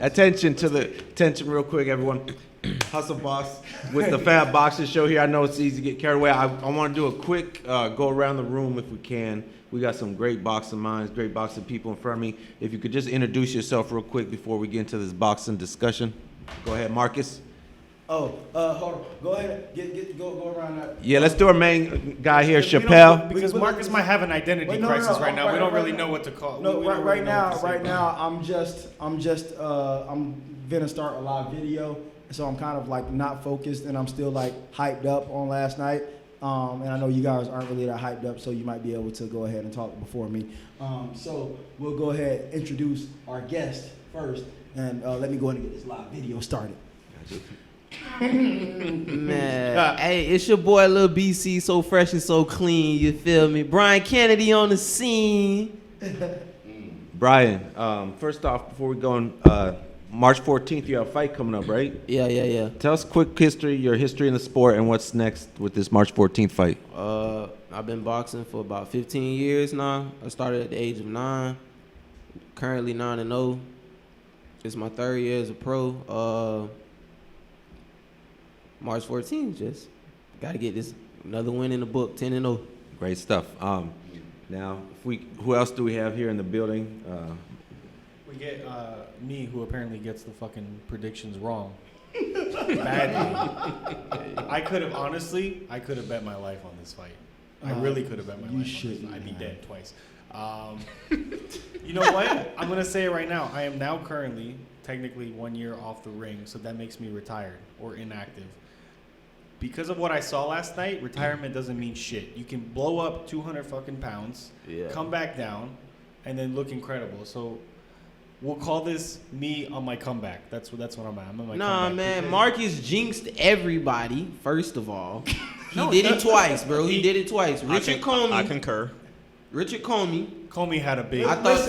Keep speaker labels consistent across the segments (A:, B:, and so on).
A: Attention real quick, everyone. Hustle Boss with the F.A.B Boxing Show here. I know it's easy to get carried away. I want to do a quick go around the room if we can. We got some great boxing minds, great boxing people in front of me. If you could just introduce yourself real quick before we get into this boxing discussion. Go ahead, Marcus.
B: Hold on. Go ahead. Go around that.
A: Yeah, let's do our main guy here, Chappelle.
C: Because Marcus might have an identity crisis right now. We don't really know what to call.
B: No, right now, I'm gonna start a live video, so I'm kind of like not focused, and I'm still like hyped up on last night. And I know you guys aren't really that hyped up, so you might be able to go ahead and talk before me. So we'll go ahead and introduce our guest first, and let me go ahead and get this live video started.
D: Man, hey, it's your boy Lil BC, so fresh and so clean, you feel me? Brian Kennedy on the scene.
A: Brian, first off, before we go on, March 14th, you have a fight coming up, right?
D: Yeah.
A: Tell us quick history, your history in the sport, and what's next with this March 14th fight.
D: I've been boxing for about 15 years now. I started at the age of 9. Currently 9-0. It's my 3rd year as a pro. March 14th, just got to get this another win in the book, 10-0.
A: Great stuff. Now, who else do we have here in the building?
C: We get me, who apparently gets the fucking predictions wrong. Badly. I could have bet my life on this fight. I really could have bet my life on this fight. I'd be dead twice. You know what? I'm going to say it right now. I am now currently technically 1 year off the ring, so that makes me retired or inactive. Because of what I saw last night, retirement doesn't mean shit. You can blow up 200 fucking pounds, come back down, and then look incredible. So we'll call this me on my comeback. That's what I'm at. I'm on my comeback.
D: Man, Marcus jinxed everybody, first of all. He did it twice, bro. He did it twice. Richard Comey.
E: I concur.
D: Richard Comey.
C: Comey had a big...
D: I thought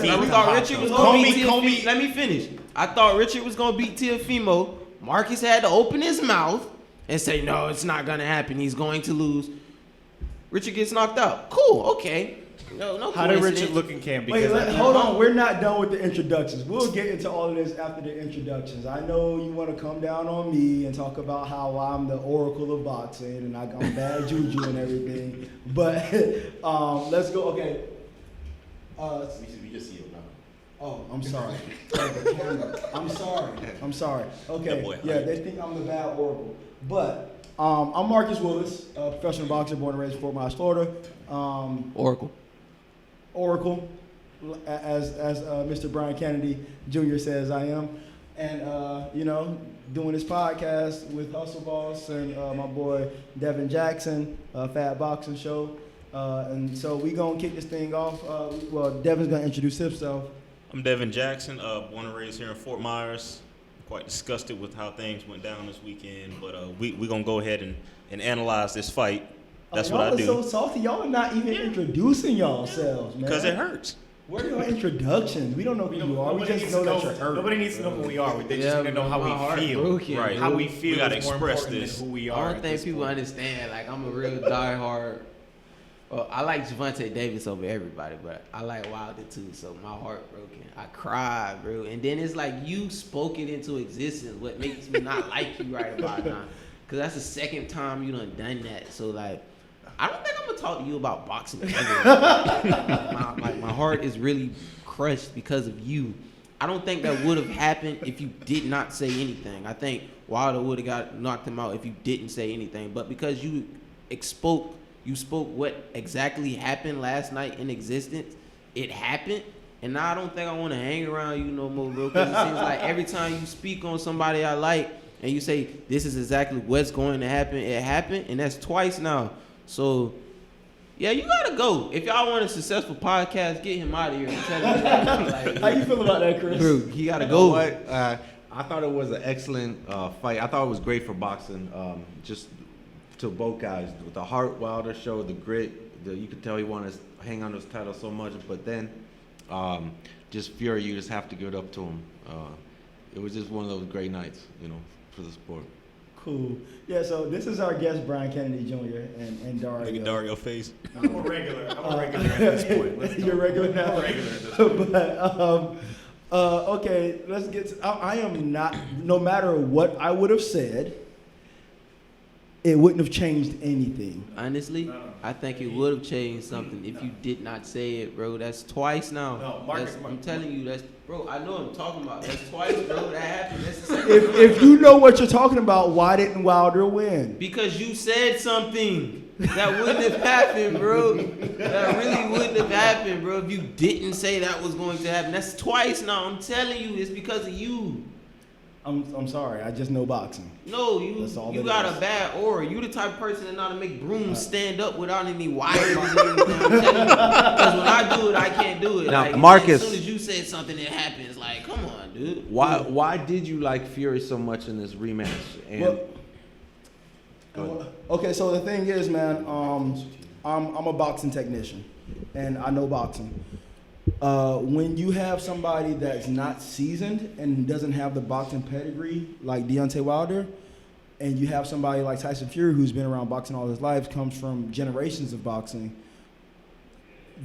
D: Richard was going to beat Teofimo. Let me finish. I thought Richard was going to beat Teofimo. Marcus had to open his mouth and say, no, it's not going to happen. He's going to lose. Richard gets knocked out. Cool, okay. No.
C: How did Richard look in camp?
B: Wait, hold on. We're not done with the introductions. We'll get into all of this after the introductions. I know you want to come down on me and talk about how I'm the oracle of boxing and I'm bad juju and everything. But let's go. Okay.
E: We just see it now.
B: Oh, I'm sorry. I'm sorry. Okay. Yeah, they think I'm the bad oracle. But I'm Marcus Willis, a professional boxer born and raised in Fort Myers, Florida. Oracle, as Mr. Brian Kennedy Jr. says I am. And, doing this podcast with Hustle Boss and my boy Devin Jackson, F.A.B Boxing Show. And so we going to kick this thing off. Devin's going to introduce himself.
E: I'm Devin Jackson, born and raised here in Fort Myers. Quite disgusted with how things went down this weekend, but we're going to go ahead and analyze this fight. That's what I do.
B: Y'all are so salty. Y'all are not even introducing yourselves, man.
E: Because it hurts.
B: Where are your introductions? We don't know who you are. We just know that you're hurt.
C: Nobody needs to know who we are. They just need to know how we feel.
E: Right.
C: How we feel
E: we gotta
C: is more
E: express
C: important
E: this.
C: than who we are.
D: I don't think people understand. Like, I'm a real diehard. Well, I like Gervonta Davis over everybody, but I like Wilder too, so my heart broken. I cried, bro. And then it's like you spoke it into existence, what makes me not like you right about now. Because that's the second time you done that. So, like, I don't think I'm going to talk to you about boxing ever. my heart is really crushed because of you. I don't think that would have happened if you did not say anything. I think Wilder would have knocked him out if you didn't say anything. But because you spoke what exactly happened last night in existence, it happened. And now I don't think I want to hang around you no more, bro. Because it seems like every time you speak on somebody I like and you say, this is exactly what's going to happen, it happened. And that's twice now. So, yeah, you got to go. If y'all want a successful podcast, get him out of here. And tell him like,
B: how you feel about that, Chris?
D: Bro, he got to
A: You
D: go.
A: know what? I thought it was an excellent fight. I thought it was great for boxing. Just to both guys, with the heart Wilder showed the grit. You could tell he wanted to hang on to his title so much, but then just Fury, you just have to give it up to him. It was just one of those great nights, for the sport.
B: Cool. Yeah, so this is our guest, Brian Kennedy Jr. and Dario.
E: Look at Dario face.
C: I'm a regular at this point.
B: You're regular now?
C: I'm a regular at this point.
B: But Okay, let's get to, I am not, no matter what I would have said, it wouldn't have changed anything.
D: Honestly, I think it would have changed something if you did not say it, bro. That's twice now.
C: No, Marcus,
D: I'm telling you, that's bro. I know what I'm talking about. That's twice, bro. That happened. That's the second
B: If you know what you're talking about, why didn't Wilder win?
D: because you said something that wouldn't have happened, bro. That really wouldn't have happened, bro. If you didn't say that was going to happen, that's twice now. I'm telling you, it's because of you.
B: I'm sorry, I just know boxing.
D: No,
B: That's all
D: you
B: that
D: got
B: is.
D: a bad aura. You the type of person that know how to make brooms stand up without any wires and everything. I'm telling you. Because when I do it, I can't do it.
A: Now,
D: like,
A: Marcus-
D: as soon as you said something, it happens. Like, come on, dude.
A: Why did you like Fury so much in this rematch? And
B: Well,
A: Go ahead.
B: okay, so the thing is, man, I'm a boxing technician, and I know boxing. When you have somebody that's not seasoned and doesn't have the boxing pedigree like Deontay Wilder, and you have somebody like Tyson Fury who's been around boxing all his life, comes from generations of boxing,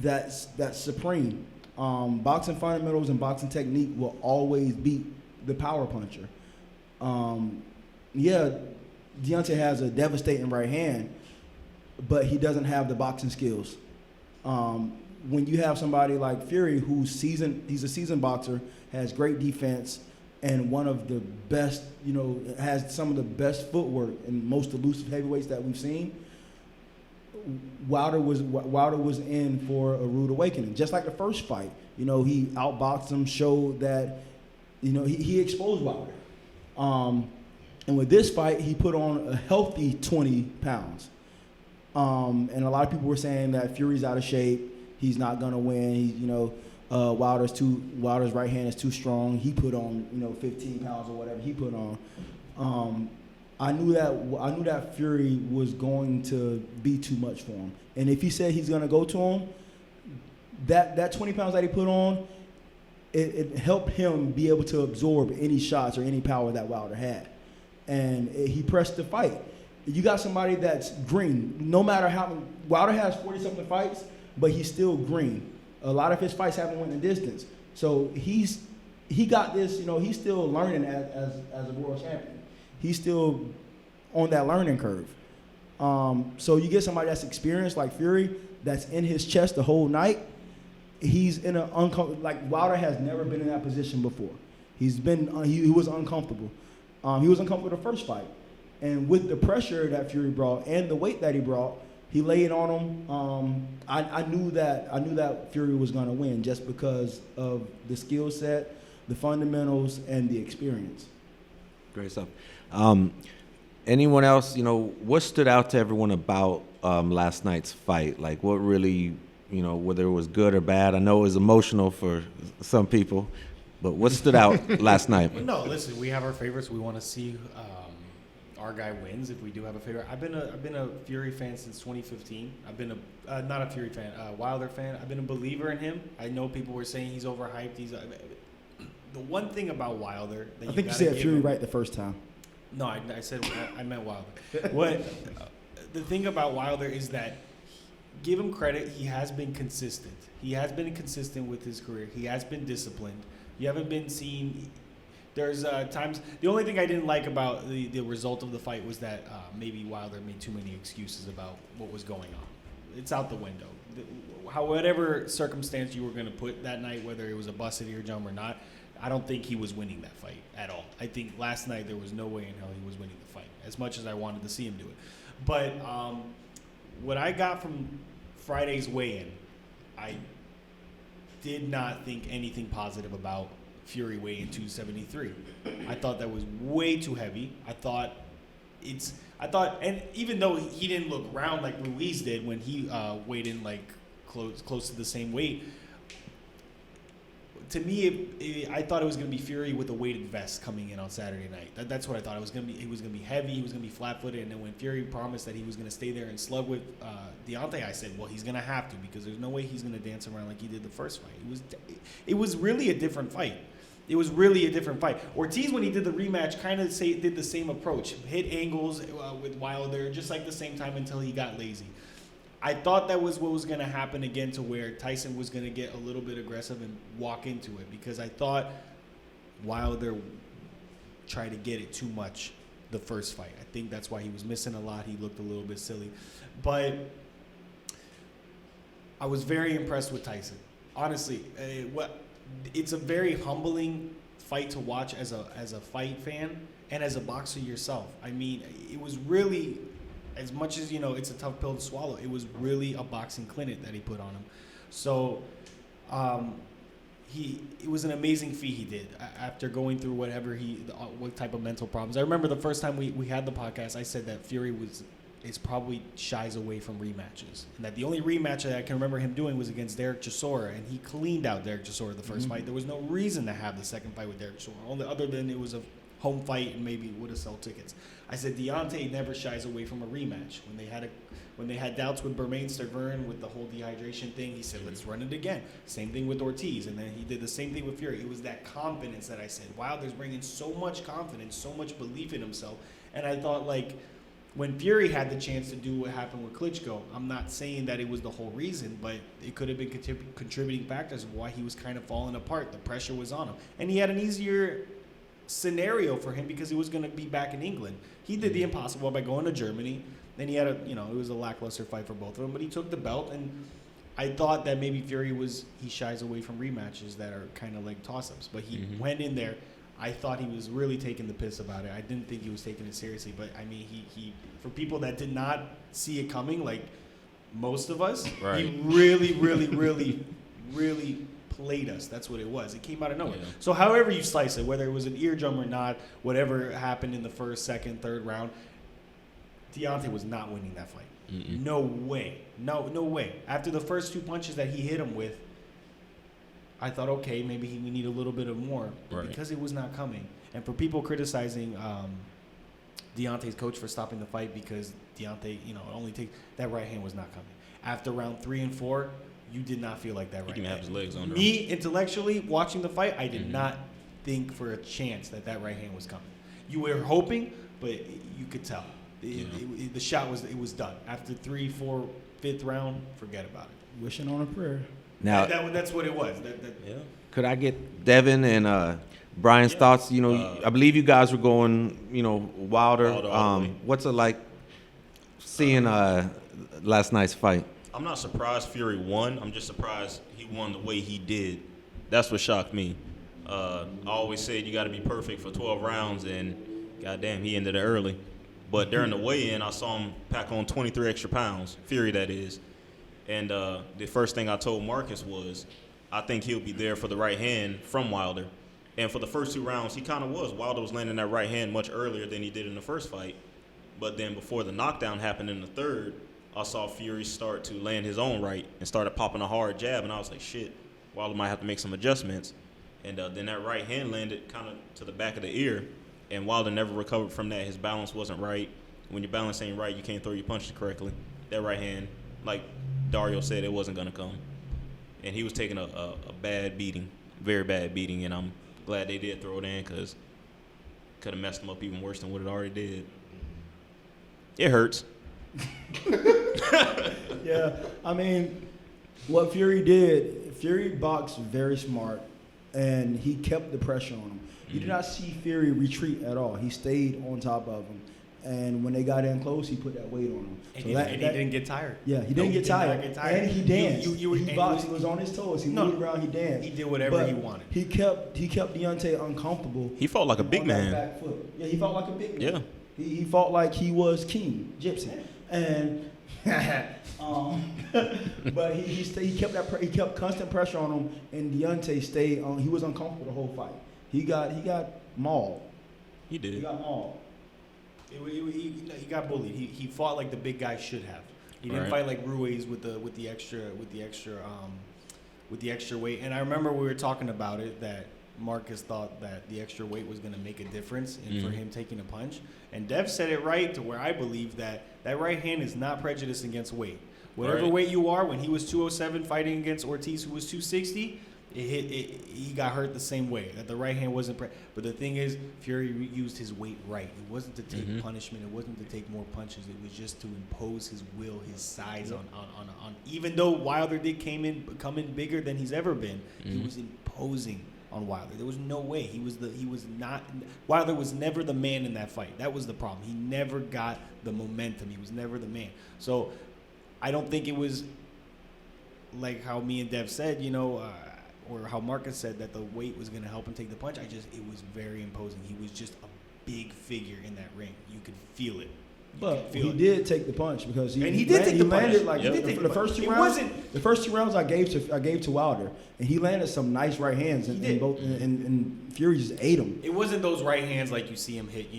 B: that's supreme. Boxing fundamentals and boxing technique will always beat the power puncher. Yeah, Deontay has a devastating right hand, but he doesn't have the boxing skills. When you have somebody like Fury, who's seasoned, he's a seasoned boxer, has great defense, and one of the best, has some of the best footwork and most elusive heavyweights that we've seen. Wilder was in for a rude awakening, just like the first fight. He outboxed him, showed that, he exposed Wilder. And with this fight, he put on a healthy 20 pounds. And a lot of people were saying that Fury's out of shape. He's not gonna win. Wilder's right hand is too strong. He put on 15 pounds or whatever he put on. I knew that Fury was going to be too much for him. And if he said he's gonna go to him, that 20 pounds that he put on, it helped him be able to absorb any shots or any power that Wilder had. And he pressed the fight. You got somebody that's green. No matter how Wilder has 40-something fights, but he's still green. A lot of his fights haven't went the distance. So he got this. He's still learning as a world champion. He's still on that learning curve. So you get somebody that's experienced like Fury, that's in his chest the whole night. He's in an uncomfortable. Like Wilder has never been in that position before. He was uncomfortable. He was uncomfortable the first fight. And with the pressure that Fury brought and the weight that he brought, he laid on him. I knew that Fury was going to win just because of the skill set, the fundamentals, and the experience.
A: Great stuff. Anyone else, what stood out to everyone about last night's fight? Like what really, whether it was good or bad? I know it was emotional for some people, but what stood out last night?
C: No, listen, we have our favorites. We want to see our guy wins if we do have a favorite. I've been a Fury fan since 2015. I've been not a Fury fan, Wilder fan. I've been a believer in him. I know people were saying he's overhyped. The one thing about Wilder that
B: I think you said Fury right the first time.
C: No, I said I meant Wilder. The thing about Wilder is that, give him credit, he has been consistent. He has been consistent with his career. He has been disciplined. You haven't been seen. There's times. The only thing I didn't like about the result of the fight was that maybe Wilder made too many excuses about what was going on. It's out the window. Whatever circumstance you were going to put that night, whether it was a busted eardrum or not, I don't think he was winning that fight at all. I think last night there was no way in hell he was winning the fight, as much as I wanted to see him do it. But what I got from Friday's weigh-in, I did not think anything positive about Fury weighing 273. I thought that was way too heavy. I thought, and even though he didn't look round like Ruiz did when he weighed in like close to the same weight, to me, I thought it was going to be Fury with a weighted vest coming in on Saturday night. That's what I thought. It was going to be. He was going to be heavy. He was going to be flat-footed. And then when Fury promised that he was going to stay there and slug with Deontay, I said, well, he's going to have to, because there's no way he's going to dance around like he did the first fight. It was really a different fight. It was really a different fight. Ortiz, when he did the rematch, kind of did the same approach. Hit angles with Wilder, just like the same time until he got lazy. I thought that was what was going to happen again, to where Tyson was going to get a little bit aggressive and walk into it, because I thought Wilder tried to get it too much the first fight. I think that's why he was missing a lot. He looked a little bit silly. But I was very impressed with Tyson. Honestly, it's a very humbling fight to watch as a fight fan and as a boxer yourself. I mean, it was really, as much as, it's a tough pill to swallow, it was really a boxing clinic that he put on him. So it was an amazing feat he did after going through what type of mental problems. I remember the first time we had the podcast, I said that Fury is probably shies away from rematches, and that the only rematch that I can remember him doing was against Derek Chisora, and he cleaned out Derek Chisora the first fight. There was no reason to have the second fight with Derek Chisora, only other than it was a home fight and maybe would have sold tickets. I said Deontay never shies away from a rematch. When they had doubts with Bermain Stervern with the whole dehydration thing, he said, let's run it again. Same thing with Ortiz, and then he did the same thing with Fury. It was that confidence that I said, Wilder's bringing so much confidence, so much belief in himself, and I thought, like, when Fury had the chance to do what happened with Klitschko, I'm not saying that it was the whole reason, but it could have been contributing factors of why he was kind of falling apart. The pressure was on him. And he had an easier scenario for him because he was going to be back in England. He did the impossible by going to Germany. Then he had it was a lackluster fight for both of them, but he took the belt. And I thought that maybe Fury he shies away from rematches that are kind of like toss-ups. But he went in there. I thought he was really taking the piss about it. I didn't think he was taking it seriously. But, I mean, he for people that did not see it coming, like most of us,
E: right.
C: He really, really, really, really played us. That's what it was. It came out of nowhere. Yeah. So however you slice it, whether it was an eardrum or not, whatever happened in the first, second, third round, Deontay was not winning that fight. Mm-mm. No way. No way. After the first two punches that he hit him with, I thought, okay, maybe we need a little bit of more. But because it was not coming. And for people criticizing Deontay's coach for stopping the fight because Deontay, only that right hand was not coming. After round 3 and 4, you did not feel like that right hand.
E: He didn't have his legs under him.
C: Me, intellectually, watching the fight, I did not think for a chance that right hand was coming. You were hoping, but you could tell. The shot was done. After 3, 4, 5th round, forget about it.
B: Wishing on a prayer.
A: Now
C: that's what it was.
A: Could I get Devin and Brian's thoughts? I believe you guys were going, Wilder. What's it like seeing last night's fight?
E: I'm not surprised Fury won. I'm just surprised he won the way he did. That's what shocked me. I always said you got to be perfect for 12 rounds, and goddamn, he ended it early. But during the weigh-in, I saw him pack on 23 extra pounds, Fury that is. And the first thing I told Marcus was, I think he'll be there for the right hand from Wilder. And for the first 2 rounds, he kind of was. Wilder was landing that right hand much earlier than he did in the first fight. But then before the knockdown happened in the third, I saw Fury start to land his own right and started popping a hard jab. And I was like, shit, Wilder might have to make some adjustments. And then that right hand landed kind of to the back of the ear. And Wilder never recovered from that. His balance wasn't right. When your balance ain't right, you can't throw your punches correctly. That right hand, like Dario said, it wasn't going to come. And he was taking a bad beating, very bad beating, and I'm glad they did throw it in because it could have messed him up even worse than what it already did. It hurts.
B: Yeah, I mean, what Fury did, Fury boxed very smart, and he kept the pressure on him. You did not see Fury retreat at all. He stayed on top of him. And when they got in close, he put that weight on him.
C: And he didn't get tired.
B: Yeah, he didn't get tired. And he danced. He boxed. He was on his toes. He moved around. He danced.
C: He did whatever he wanted.
B: He kept Deontay uncomfortable.
E: He fought like a big man.
B: Back foot. Yeah, he fought like a big man.
E: Yeah.
B: He fought like he was King Gypsy. And but he kept constant pressure on him, and Deontay stayed on. He was uncomfortable the whole fight. He got mauled.
E: He did.
B: He got mauled.
C: He got bullied. He fought like the big guy should have. He didn't fight like Ruiz with the extra weight. And I remember we were talking about it that Marcus thought that the extra weight was going to make a difference for him taking a punch. And Dev said it right to where I believe that right hand is not prejudiced against weight. Whatever weight you are, when he was 207 fighting against Ortiz, who was 260, He got hurt the same way. That the right hand wasn't. But the thing is, Fury used his weight right. It wasn't to take punishment. It wasn't to take more punches. It was just to impose his will, his size on. Even though Wilder did come in bigger than he's ever been, he was imposing on Wilder. There was no way. Wilder was never the man in that fight. That was the problem. He never got the momentum. He was never the man. So I don't think it was like how me and Dev said, or how Marcus said that the weight was going to help him take the punch. It was very imposing. He was just a big figure in that ring. You could feel it.
B: But he did take the punch because he
C: landed
B: the first two rounds. The first 2 rounds I gave to Wilder, and he landed some nice right hands, and Fury just ate him.
C: It wasn't those right hands like you see him hit,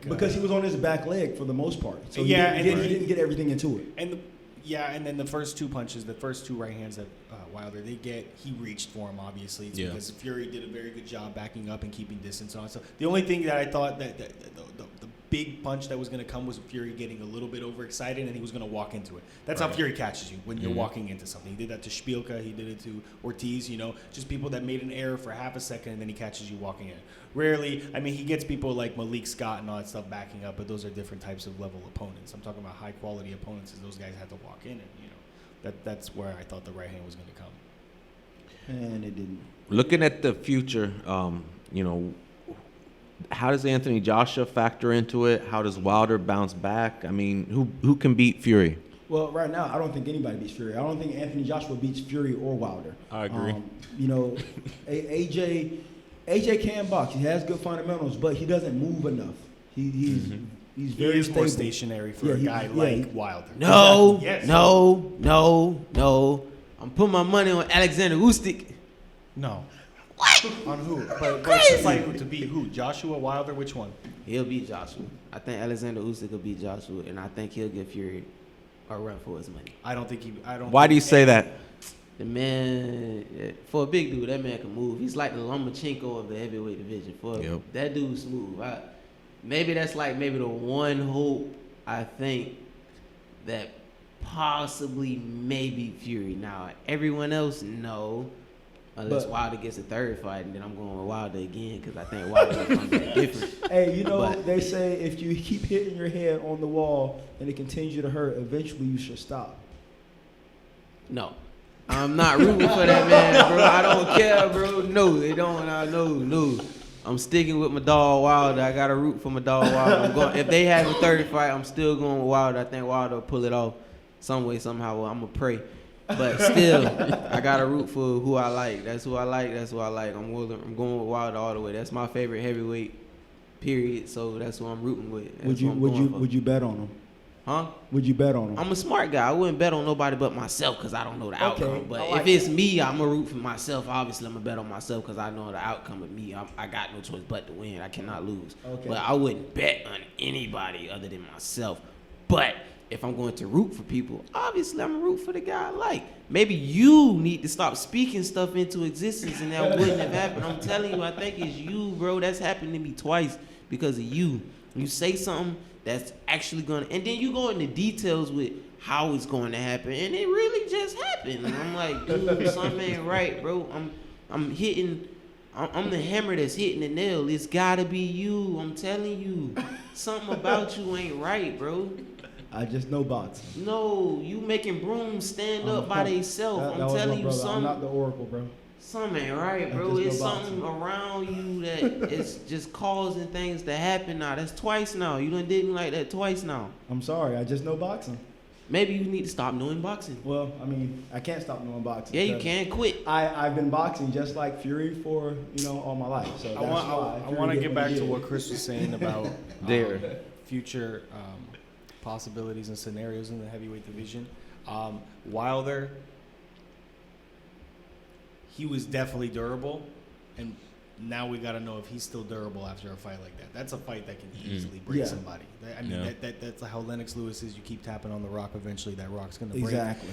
B: because he was on his back leg for the most part. So he didn't get everything into it.
C: And then the first 2 punches, the first 2 right hands that Wilder he reached for him. Obviously, it's because Fury did a very good job backing up and keeping distance on. So the only thing that I thought that the big punch that was going to come was Fury getting a little bit overexcited and he was going to walk into it. That's how Fury catches you, when you're walking into something. He did that to Spielka. He did it to Ortiz. Just people that made an error for half a second and then he catches you walking in. Rarely, he gets people like Malik Scott and all that stuff backing up, but those are different types of level opponents. I'm talking about high quality opponents, as those guys had to walk in, and that's where I thought the right hand was going to come.
B: And it didn't.
A: Looking at the future, how does Anthony Joshua factor into it? How does Wilder bounce back? Who can beat Fury?
B: Well, right now, I don't think anybody beats Fury. I don't think Anthony Joshua beats Fury or Wilder.
E: I agree.
B: AJ can box. He has good fundamentals, but he doesn't move enough. He's very stable.
C: More stationary for a guy like Wilder.
D: No. I'm putting my money on Alexander Usyk.
C: No.
D: What?
C: On who? But it's like to beat who? Joshua, Wilder, which one?
D: He'll beat Joshua. I think Alexander Usyk will beat Joshua, and I think he'll give Fury a run for his money.
A: Why do you say that?
D: The man, for a big dude, that man can move. He's like the Lomachenko of the heavyweight division. That dude's smooth. Maybe that's the one hope I think that possibly maybe Fury. Now, everyone else, no. Unless Wilder gets a third fight, and then I'm going with Wilder again because I think Wilder will come back different.
B: Hey, they say if you keep hitting your head on the wall and it continues to hurt, eventually you should stop.
D: No. I'm not rooting for that man, bro. I don't care, bro. No, they don't. No. I'm sticking with my dog Wilder. I gotta root for my dog Wilder. If they have a third fight, I'm still going with Wilder. I think Wilder will pull it off some way, somehow. Well, I'm gonna pray. But still, I gotta root for who I like. That's who I like. I'm going with Wilder all the way. That's my favorite heavyweight, period. So that's who I'm rooting with.
B: Would you bet on him?
D: Huh?
B: Would you bet on him?
D: I'm a smart guy. I wouldn't bet on nobody but myself because I don't know the outcome. But
B: like
D: if it's me, I'm going to root for myself. Obviously, I'm going to bet on myself because I know the outcome of me. I got no choice but to win. I cannot lose.
B: Okay.
D: But I wouldn't bet on anybody other than myself. But if I'm going to root for people, obviously, I'm going to root for the guy I like. Maybe you need to stop speaking stuff into existence and that wouldn't have happened. I'm telling you, I think it's you, bro. That's happened to me twice because of you. You say something that's actually going to, and then you go into details with how it's going to happen, and it really just happened. And I'm like, dude, something ain't right, bro. I'm the hammer that's hitting the nail. It's gotta be you. I'm telling you, something about you ain't right, bro.
B: I just know boxing.
D: No, you making brooms stand up by themselves. I'm telling you something.
B: I'm not the Oracle, bro.
D: Something ain't right, bro. It's something around you that is just causing things to happen now. That's twice now. You done did me like that twice now.
B: I'm sorry. I just know boxing.
D: Maybe you need to stop knowing boxing.
B: Well, I can't stop knowing boxing.
D: Yeah, you can quit.
B: I've been boxing just like Fury for all my life. So
C: I want to get back to what Chris was saying about
A: There.
C: future possibilities and scenarios in the heavyweight division. Wilder, he was definitely durable, and now we got to know if he's still durable after a fight like that. That's a fight that can easily break somebody. That's how Lennox Lewis is. You keep tapping on the rock, eventually that rock's going to break.
B: Exactly.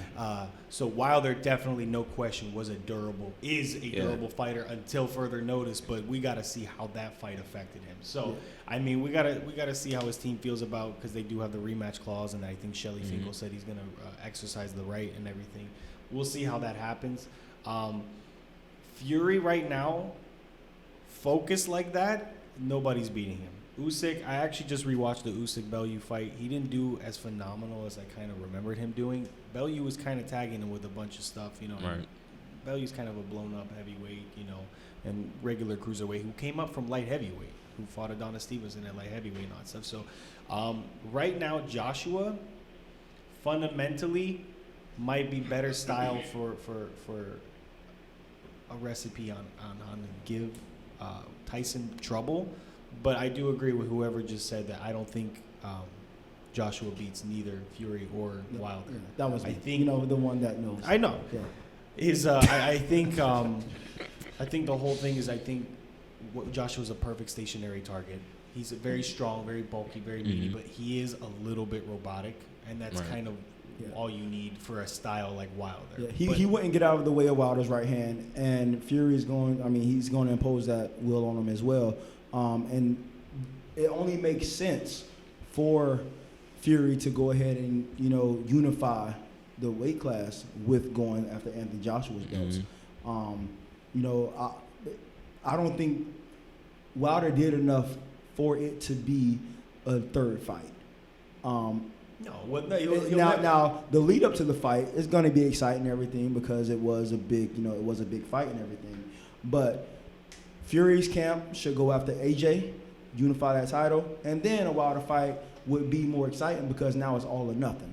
C: So Wilder definitely, no question, is a durable fighter until further notice, but we got to see how that fight affected him. So, we got to see how his team feels about, because they do have the rematch clause, and I think Shelly Finkel said he's going to exercise the right and everything. We'll see how that happens. Fury right now, focused like that, nobody's beating him. Usyk, I actually just rewatched the Usyk-Bellew fight. He didn't do as phenomenal as I kind of remembered him doing. Bellew was kind of tagging him with a bunch of stuff, you know.
E: Right.
C: Bellew's kind of a blown-up heavyweight, you know, and regular cruiserweight who came up from light heavyweight, who fought Adonis Stevenson at light heavyweight and all that stuff. So right now, Joshua fundamentally might be better style for a recipe on how to give Tyson trouble. But I do agree with whoever just said that. I don't think Joshua beats neither Fury or Wilder.
B: Yeah, that was
C: I
B: me.
C: think
B: You know, the one that knows.
C: I know.
B: Yeah.
C: I think the whole thing is Joshua's a perfect stationary target. He's very strong, very bulky, very meaty, but he is a little bit robotic, and that's kind of all you need for a style like Wilder.
B: Yeah, he wouldn't get out of the way of Wilder's right hand, and Fury is going. I mean, he's going to impose that will on him as well. And it only makes sense for Fury to go ahead and unify the weight class with going after Anthony Joshua's belts. I don't think Wilder did enough for it to be a third fight. Now the lead up to the fight is going to be exciting and everything because it was a big fight and everything. But Fury's camp should go after AJ, unify that title, and then a Wilder fight would be more exciting because now it's all or nothing,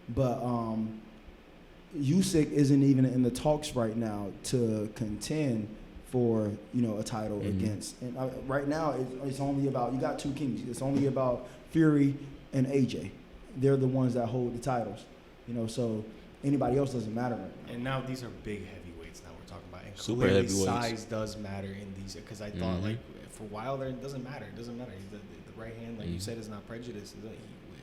B: But Usyk isn't even in the talks right now to contend for a title against. And right now it's only about, you got two kings. It's only about Fury and AJ. They're the ones that hold the titles, so anybody else doesn't matter right now.
C: And now these are big heavyweights. Now we're talking about and
E: Super
C: clearly
E: heavyweights.
C: size does matter in these because I thought like for Wilder it doesn't matter. It doesn't matter. The right hand, like you said, is not prejudiced.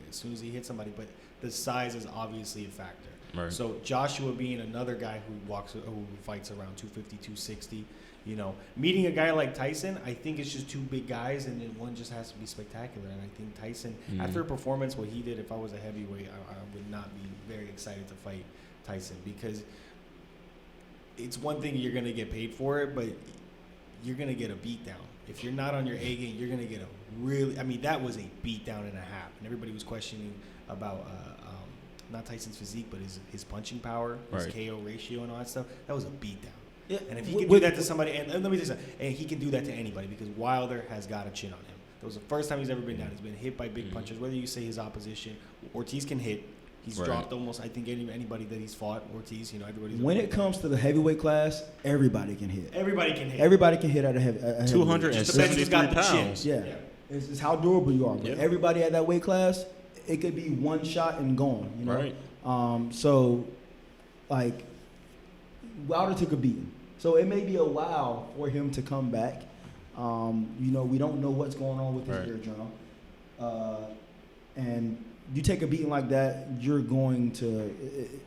C: As soon as he hits somebody, but the size is obviously a factor.
E: Right.
C: So Joshua being another guy who fights around 250, 260. Meeting a guy like Tyson, I think it's just two big guys, and then one just has to be spectacular. And I think Tyson, after a performance what he did, if I was a heavyweight, I would not be very excited to fight Tyson because it's one thing you're going to get paid for it, but you're going to get a beatdown. If you're not on your A game, you're going to get that was a beatdown and a half. And everybody was questioning about not Tyson's physique, but his punching power, his KO ratio and all that stuff. That was a beatdown. Yeah, and if he can do that to somebody, and let me tell you something, and he can do that to anybody because Wilder has got a chin on him. That was the first time he's ever been down. He's been hit by big punches. Whether you say his opposition, Ortiz can hit. He's dropped almost, I think, anybody that he's fought. Ortiz, everybody's.
B: When it comes to the heavyweight class, everybody can hit.
C: Everybody can hit.
B: Everybody can hit at a heavy.
E: 273 pounds.
B: Yeah. It's how durable you are. But everybody at that weight class, it could be one shot and gone.
E: Right.
B: Wilder took a beating. So it may be a while for him to come back. We don't know what's going on with his eardrum. And you take a beating like that, you're going to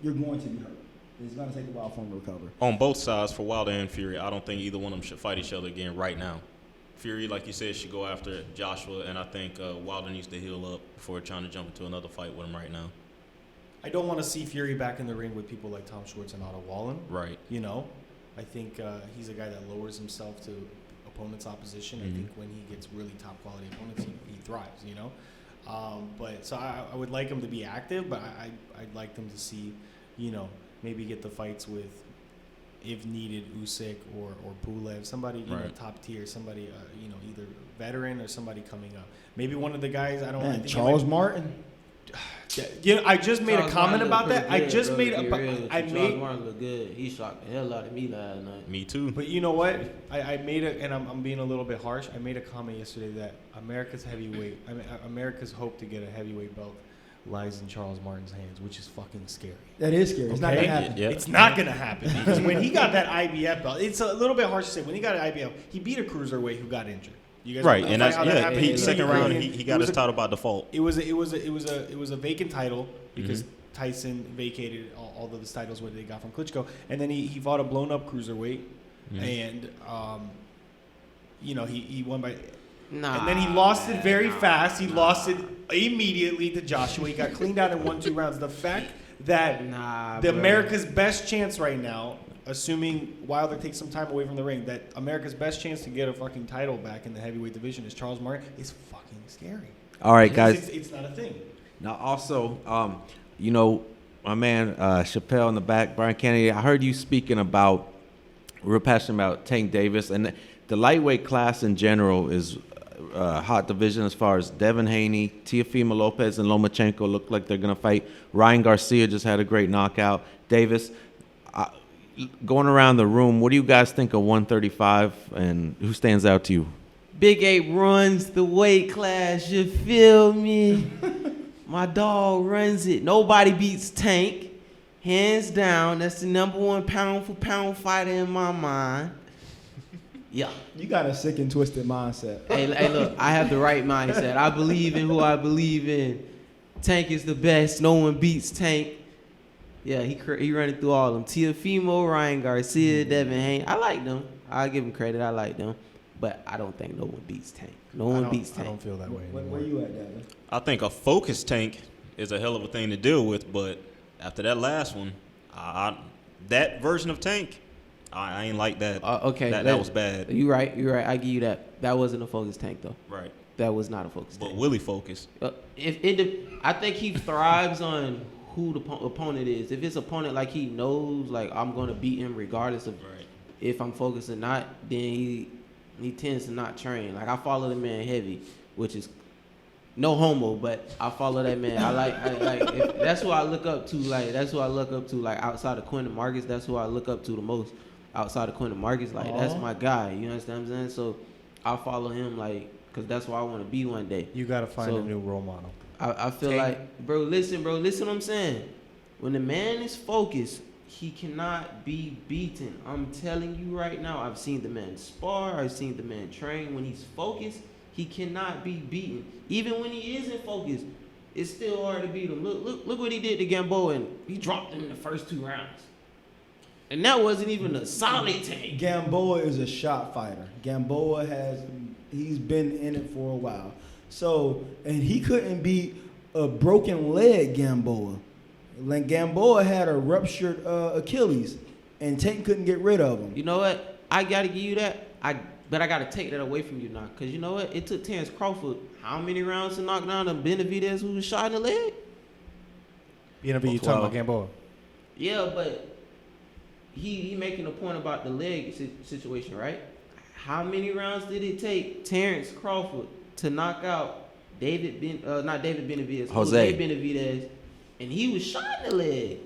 B: be hurt. It's going to take a while for him to recover.
E: On both sides, for Wilder and Fury, I don't think either one of them should fight each other again right now. Fury, like you said, should go after Joshua, and I think Wilder needs to heal up before trying to jump into another fight with him right now.
C: I don't want to see Fury back in the ring with people like Tom Schwartz and Otto Wallen.
E: Right.
C: I think he's a guy that lowers himself to opponents' opposition. I think when he gets really top quality opponents, he thrives. But so I would like him to be active, but I'd like them to see, maybe get the fights with, if needed, Usyk or Pulev, somebody top tier, somebody either veteran or somebody coming up. Maybe one of the guys I think
B: Charles Martin.
C: I just made a comment about that.
D: Charles Martin looked good. He shocked the hell out of me last night.
E: Me too.
C: But you know what? I made and I'm being a little bit harsh. I made a comment yesterday that America's hope to get a heavyweight belt lies in Charles Martin's hands, which is fucking scary.
B: That is scary. It's not gonna happen.
E: Yeah.
C: It's not gonna happen because when he got that IBF belt, it's a little bit harsh to say. When he got an IBF, he beat a cruiserweight who got injured. You guys
E: Right,
C: know
E: and
C: that's
E: second round he got his title by default.
C: It was a vacant title because Tyson vacated all of his titles what they got from Klitschko, and then he fought a blown up cruiserweight, and he won by. And then he lost it very fast. He lost it immediately to Joshua. He got cleaned out in 1-2 rounds. The fact that America's best chance right now assuming Wilder takes some time away from the ring, that America's best chance to get a fucking title back in the heavyweight division is Charles Martin, is fucking scary.
A: All right, guys.
C: It's not a thing.
A: Now, also, you know, my man Chappelle in the back, Brian Kennedy, I heard you speaking about, real passionate about Tank Davis. And the lightweight class in general is a hot division as far as Devin Haney, Teofimo Lopez, and Lomachenko look like they're going to fight. Ryan Garcia just had a great knockout. Davis, going around the room, what do you guys think of 135, and who stands out to you?
D: Big 8 runs the weight class, you feel me? My dog runs it. Nobody beats Tank. Hands down, that's the #1 pound-for-pound fighter in my mind. Yeah.
B: You got a sick and twisted mindset.
D: Hey, look, I have the right mindset. I believe in who I believe in. Tank is the best. No one beats Tank. Yeah, he running through all of them. Teofimo, Ryan Garcia, Devin Haney. I like them. I give him credit. I like them. But I don't think no one beats Tank. No one beats Tank.
C: I don't feel that way anymore.
B: Where you at, Devin?
E: I think a focused Tank is a hell of a thing to deal with, but after that last one, that version of Tank, I ain't like that.
D: Okay.
E: That was bad.
D: You're right. I give you that. That wasn't a focused Tank, though.
E: Right.
D: That was not a focused Tank.
E: But Willie focused.
D: I think he thrives on who the opponent is. If it's opponent like he knows, like I'm gonna beat him regardless of if I'm focused or not, then he tends to not train. Like I follow the man heavy, which is no homo, but I follow that man. That's who I look up to. Like outside of Quentin Marcus, that's who I look up to the most. Outside of Quentin Marcus, like that's my guy. You understand what I'm saying? So I follow him, like, cause that's where I want to be one day.
C: You gotta find a new role model.
D: I feel like, bro, listen what I'm saying. When the man is focused, he cannot be beaten. I'm telling you right now, I've seen the man spar, I've seen the man train. When he's focused, he cannot be beaten. Even when he isn't focused, it's still hard to beat him. Look what he did to Gamboa, and he dropped him in the first 2 rounds. And that wasn't even a solid Tank.
B: Gamboa is a shot fighter. He's been in it for a while. So, and he couldn't beat a broken leg Gamboa. Like Gamboa had a ruptured Achilles, and Tank couldn't get rid of him.
D: You know what? I gotta give you that. But I gotta take that away from you now, cause you know what? It took Terrence Crawford how many rounds to knock down a Benavidez who was shot in the leg?
C: You talking about Gamboa?
D: Yeah, but he making a point about the leg situation, right? How many rounds did it take Terrence Crawford to knock out Jose Benavidez, and he was shot in the leg?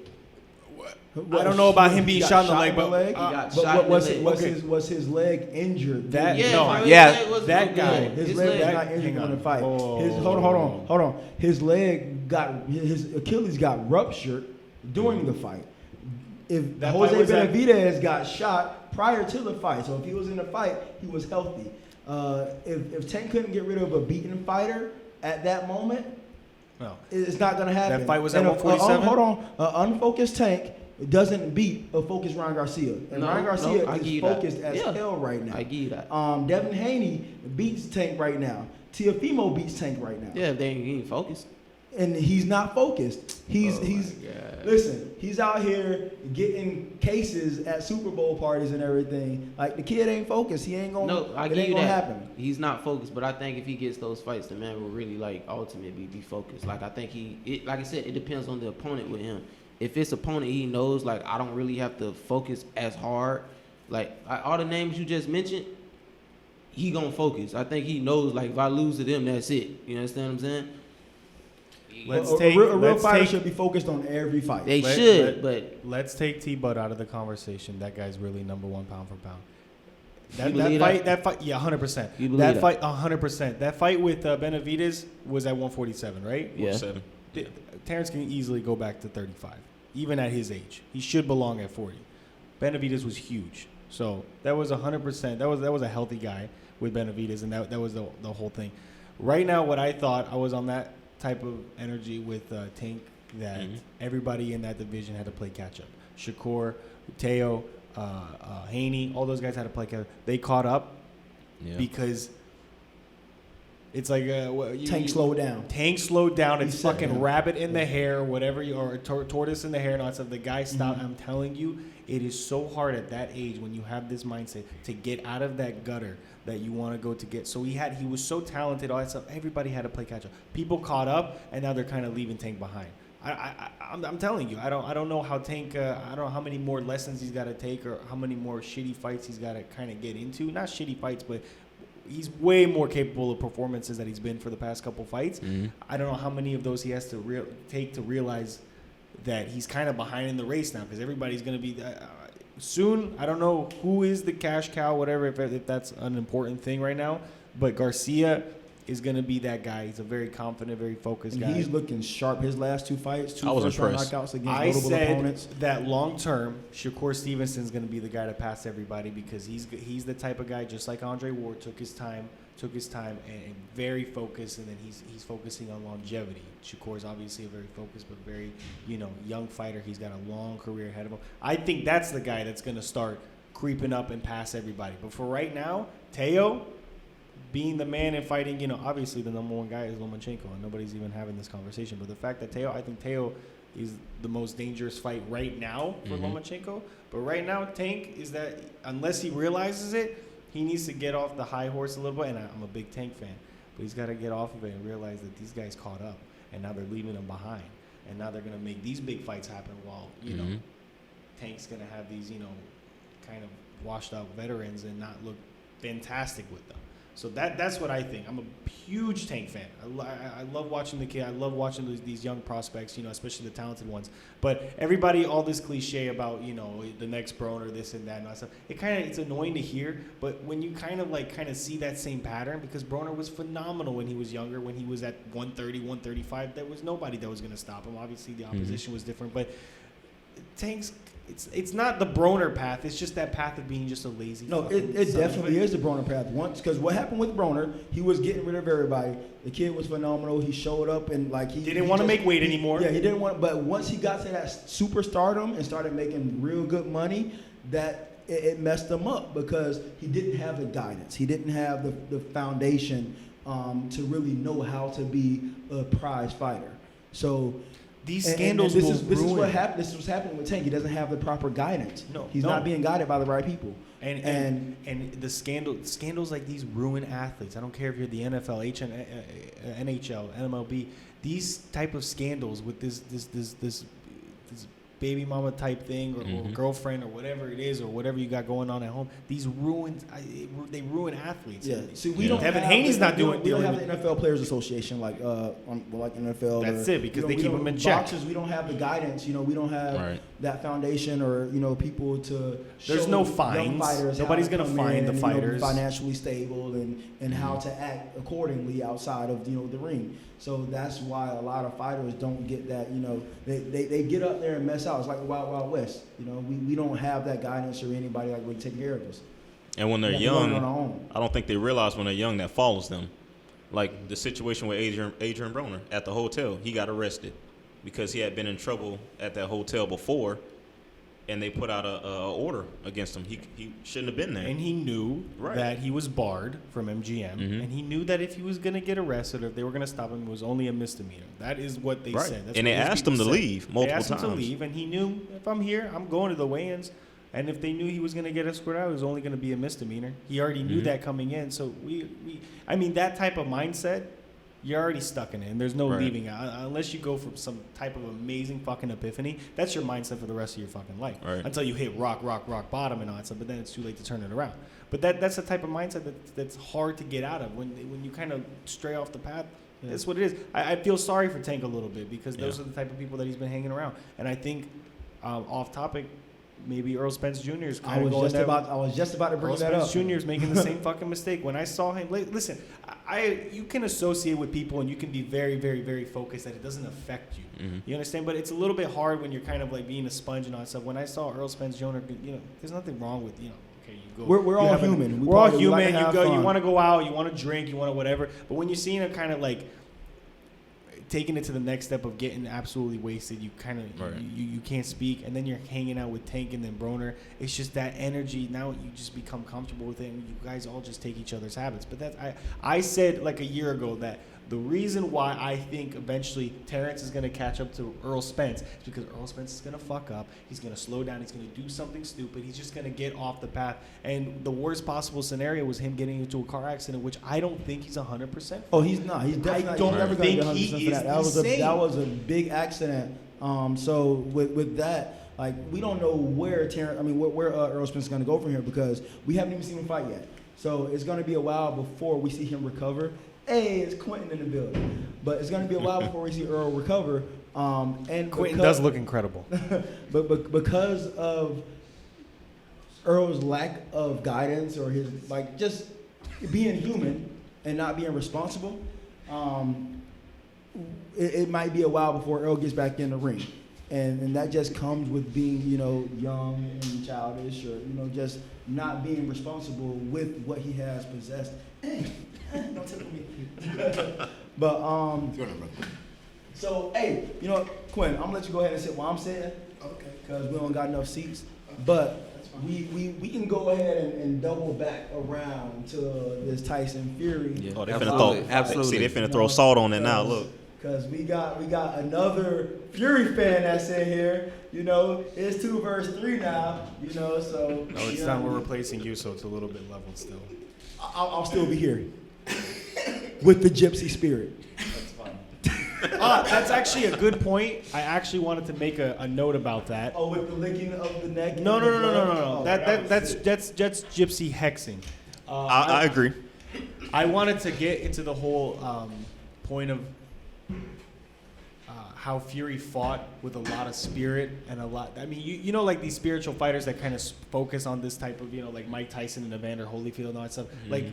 C: I don't know about him being shot in the leg, but
D: he got shot in the leg.
B: Was his leg injured?
C: That
B: guy. His leg was not injured in the fight. Hold on. His Achilles got ruptured during the fight. If
C: that
B: Jose
C: fight
B: Benavidez got shot prior to the fight, so if he was in the fight, he was healthy. If Tank couldn't get rid of a beaten fighter at that moment,
C: no,
B: it's not going to happen.
C: That fight was at 147?
B: Hold on. An unfocused Tank doesn't beat a focused Ryan Garcia. And Ryan Garcia is focused as hell right now.
D: I give you that.
B: Devin Haney beats Tank right now. Teofimo beats Tank right now.
D: Yeah, he ain't focused.
B: And he's not focused. Listen, he's out here getting cases at Super Bowl parties and everything. Like, the kid ain't focused. He ain't gonna.
D: No, I
B: it
D: give
B: ain't
D: you
B: gonna
D: that.
B: happen.
D: He's not focused, but I think if he gets those fights, the man will really ultimately be focused. Like I think like I said, it depends on the opponent with him. If it's opponent he knows, like I don't really have to focus as hard. Like all the names you just mentioned, he gonna focus. I think he knows, like, if I lose to them, that's it. You understand what I'm saying?
B: A real fighter should be focused on every fight.
D: They should, but
C: let's take T-Bud out of the conversation. That guy's really #1 pound for pound. That fight, yeah, 100%. That fight, 100%. That fight with Benavidez was at 147, right?
D: Yeah.
E: 147.
C: Terrence can easily go back to 35, even at his age. He should belong at 40. Benavidez was huge, so that was 100%. That was a healthy guy with Benavidez, and that was the whole thing. Right now, what I thought, I was on that type of energy with Tank, that everybody in that division had to play catch up. Shakur, Teo, Haney, all those guys had to play catch up. They caught up because It's like
B: Tank slowed down.
C: Tank slowed down. It's
B: said
C: fucking
B: that.
C: rabbit in the hair, whatever you or tortoise in the hair, and all that stuff. The guy stopped. I'm telling you, it is so hard at that age when you have this mindset to get out of that gutter that you want to go to get. So he was so talented, all that stuff. Everybody had to play catch up. People caught up, and now they're kind of leaving Tank behind. I'm telling you, I don't know how Tank. I don't know how many more lessons he's got to take, or how many more shitty fights he's got to kind of get into. Not shitty fights, but he's way more capable of performances that he's been for the past couple fights.
E: Mm-hmm.
C: I don't know how many of those he has to take to realize that he's kind of behind in the race now, because everybody's going to be soon. I don't know who is the cash cow, whatever, if that's an important thing right now, but Garcia is going to be that guy. He's a very confident, very focused guy.
B: He's looking sharp. His last 2 fights, 2
E: I was
B: first-round
E: impressed.
B: knockouts against
C: I
B: notable
C: said
B: opponents.
C: that long term, Shakur Stevenson's going to be the guy to pass everybody, because he's the type of guy, just like Andre Ward, took his time and very focused, and then he's focusing on longevity. Shakur's obviously a very focused but very young fighter. He's got a long career ahead of him. I think that's the guy that's going to start creeping up and pass everybody. But for right now, Teo being the man and fighting, obviously the number one guy is Lomachenko, and nobody's even having this conversation. But the fact that I think Teo is the most dangerous fight right now for Lomachenko. But right now, Tank is that, unless he realizes it, he needs to get off the high horse a little bit. And I'm a big Tank fan, but he's got to get off of it and realize that these guys caught up, and now they're leaving him behind. And now they're going to make these big fights happen while, Tank's going to have these, kind of washed out veterans and not look fantastic with them. So that's what I think. I'm a huge Tank fan. I love watching the kid. I love watching these young prospects, especially the talented ones. But everybody, all this cliche about, the next Broner, this and that and all that stuff, it's annoying to hear. But when you kind of see that same pattern, because Broner was phenomenal when he was younger, when he was at 130, 135, there was nobody that was going to stop him. Obviously, the opposition was different. But Tank's, it's not the Broner path. It's just that path of being just a lazy.
B: No, it definitely is the Broner path. Once, because what happened with Broner, he was getting rid of everybody. The kid was phenomenal. He showed up and he
C: didn't want to make weight anymore.
B: Yeah, he didn't want. But once he got to that superstardom and started making real good money, that it messed him up, because he didn't have the guidance. He didn't have the foundation to really know how to be a prize fighter. So.
C: These scandals
B: this
C: will
B: is
C: ruin.
B: what happened. This is what's happening with Tank. He doesn't have the proper guidance. He's not being guided by the right people.
C: And the scandals like these ruin athletes. I don't care if you're the NFL, NHL, MLB. These type of scandals with this baby mama type thing, or girlfriend, or whatever it is, or whatever you got going on at home. These they ruin athletes.
B: Yeah. See, we don't.
C: Devin
B: have
C: Haney's not
B: we
C: doing.
B: don't have the NFL Players Association like NFL.
C: That's it, because they keep them in check.
B: Boxers, we don't have the guidance. We don't have that foundation, or people to.
C: There's
B: show
C: no
B: young
C: fines.
B: fighters
C: Nobody's
B: how to
C: gonna
B: come
C: fine
B: in
C: the
B: and,
C: fighters.
B: be financially stable and how to act accordingly outside of the ring. So that's why a lot of fighters don't get that. They get up there and mess out. It's like the Wild Wild West. We don't have that guidance or anybody like really taking care of us.
E: And when they're
B: We have to learn
E: young,
B: on our own.
E: I don't think they realize when they're young that follows them. Like the situation with Adrian Broner at the hotel. He got arrested because he had been in trouble at that hotel before, and they put out a order against him. He shouldn't have been there.
C: And he knew that he was barred from MGM, and he knew that if he was going to get arrested or if they were going to stop him, it was only a misdemeanor. That is what they said. That's
E: and
C: what
E: they
C: his
E: asked him to
C: people said.
E: leave multiple
C: They asked
E: times.
C: him to leave, and he knew, if I'm here, I'm going to the weigh-ins. And if they knew he was going to get escorted out, it was only going to be a misdemeanor. He already knew that coming in. So that type of mindset, you're already stuck in it, and there's no leaving out. Unless you go for some type of amazing fucking epiphany, that's your mindset for the rest of your fucking life.
E: Right.
C: Until you hit rock bottom and all that stuff, but then it's too late to turn it around. But that's the type of mindset that's hard to get out of. When you kind of stray off the path, that's what it is. I feel sorry for Tank a little bit, because those are the type of people that he's been hanging around. And I think, off topic, maybe Earl Spence Jr. is
B: I was just about to bring
C: Earl
B: that up.
C: Spence Jr. is making the same fucking mistake. When I saw him, listen, you can associate with people and you can be very, very, very focused that it doesn't affect you. You understand? But it's a little bit hard when you're kind of like being a sponge and all that stuff. When I saw Earl Spence Jr., there's nothing wrong with, okay, you go.
B: We're all human.
C: We're all human.
B: Like
C: You want to go out, you want to drink, you want to whatever. But when you're seeing a kind of like taking it to the next step of getting absolutely wasted. You kind of
E: Right.
C: you can't speak, and then you're hanging out with Tank and then Broner. It's just that energy. Now you just become comfortable with it, and you guys all just take each other's habits. But that's I said like a year ago that the reason why I think eventually Terrence is going to catch up to Earl Spence is because Earl Spence is going to fuck up. He's going to slow down. He's going to do something stupid. He's just going to get off the path. And the worst possible scenario was him getting into a car accident, which I don't think he's 100%.
B: Oh, he's not. He's definitely
C: don't
B: never going to
C: think
B: be 100%
C: he
B: for that.
C: is insane.
B: That was a big accident. So with that, like we don't know where Earl Spence is going to go from here because we haven't even seen him fight yet. So it's going to be a while before we see him recover. Hey, it's Quentin in the building, but it's going to be a while before we see Earl recover. And
C: Quentin does look incredible.
B: but because of Earl's lack of guidance or his like just being human and not being responsible, it might be a while before Earl gets back in the ring, and that just comes with being young and childish or just not being responsible with what he has possessed. Don't tickle me. But so hey, Quinn, I'm gonna let you go ahead and sit while I'm sitting. Okay. Because we don't got enough seats. But we can go ahead and double back around to this Tyson Fury.
A: Yeah.
E: Oh, they
A: Absolutely.
E: finna
A: Absolutely.
E: See, they finna throw salt on it now. Look.
B: Because we got another Fury fan that's in here. It's 2 versus 3 now. So.
C: No, it's not. We're replacing you, so it's a little bit leveled still.
B: I'll still be here with the gypsy spirit.
C: That's actually a good point. I actually wanted to make a note about that.
B: Oh, with the licking of the neck.
C: No.
B: Oh,
C: That's gypsy hexing.
E: I agree.
C: I wanted to get into the whole point of how Fury fought with a lot of spirit and a lot. I mean, like these spiritual fighters that kind of focus on this type of, like Mike Tyson and Evander Holyfield and all that stuff. Mm-hmm. Like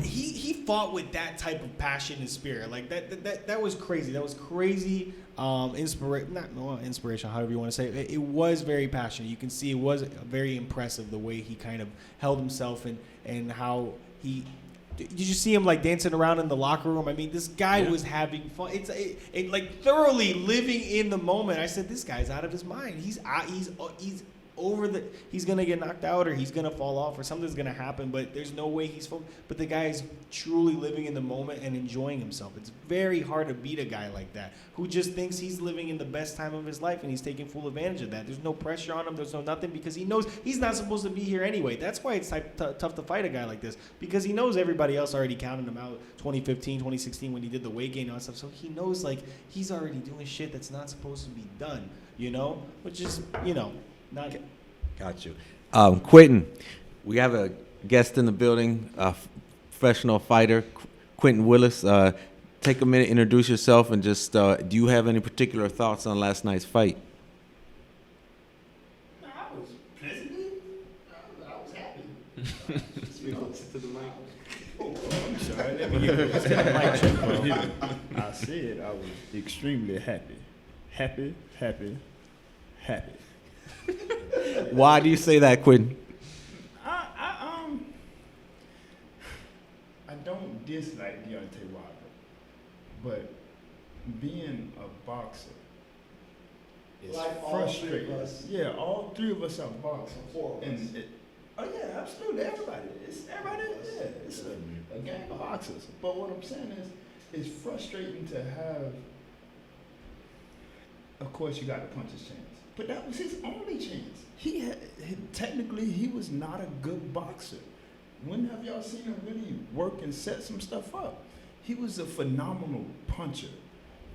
C: he fought with that type of passion and spirit. Like that was crazy. That was crazy. Inspiration, however you want to say it. It was very passionate. You can see it was very impressive the way he kind of held himself and how he. Did you see him like dancing around in the locker room? I mean, this guy was having fun. It's like thoroughly living in the moment. I said, this guy's out of his mind. He's over the. He's gonna get knocked out or he's gonna fall off or something's gonna happen. But there's no way he's focused. But the guy is truly living in the moment and enjoying himself. It's very hard to beat a guy like that who just thinks he's living in the best time of his life and he's taking full advantage of that. There's no pressure on him. There's no nothing because he knows he's not supposed to be here anyway. That's why it's tough to fight a guy like this because he knows everybody else already counted him out 2015, 2016 when he did the weight gain and all that stuff. So he knows like he's already doing shit that's not supposed to be done, which is, not.
A: Got you. Quentin, we have a guest in the building, a professional fighter, Quentin Willis. Take a minute, introduce yourself, and just do you have any particular thoughts on last night's fight?
F: I was pleasantly, I was happy.
G: I'm sorry. Let me get this mic check, bro. I said I was extremely happy. Happy.
A: Why do you say that, Quentin?
G: I don't dislike Deontay Wilder, but being a boxer is
B: Like all
G: frustrating.
B: 3 of us.
G: Yeah, all 3 of us are boxers.
B: 4 of us.
G: And oh yeah, absolutely. Everybody. It's a gang of boxers. But what I'm saying is, it's frustrating to have. Of course, you got to punch his chance, but that was his only chance. Technically, he was not a good boxer. When have y'all seen him really work and set some stuff up? He was a phenomenal puncher.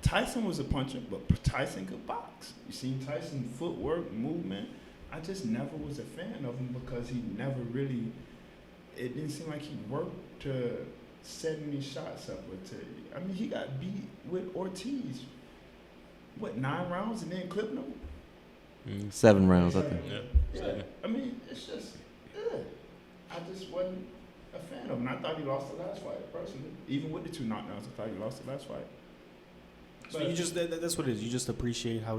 G: Tyson was a puncher, but Tyson could box. You seen Tyson footwork, movement. I just never was a fan of him because he never really. It didn't seem like he worked to set any shots up or to. He got beat with Ortiz. What, 9 rounds and then clipping him?
A: 7 rounds, I think.
G: Yeah. It's just. I just wasn't a fan of him. I thought he lost the last fight, personally. Even with the 2 knockdowns, I thought he lost the last fight.
C: So you just that's what it is. You just appreciate how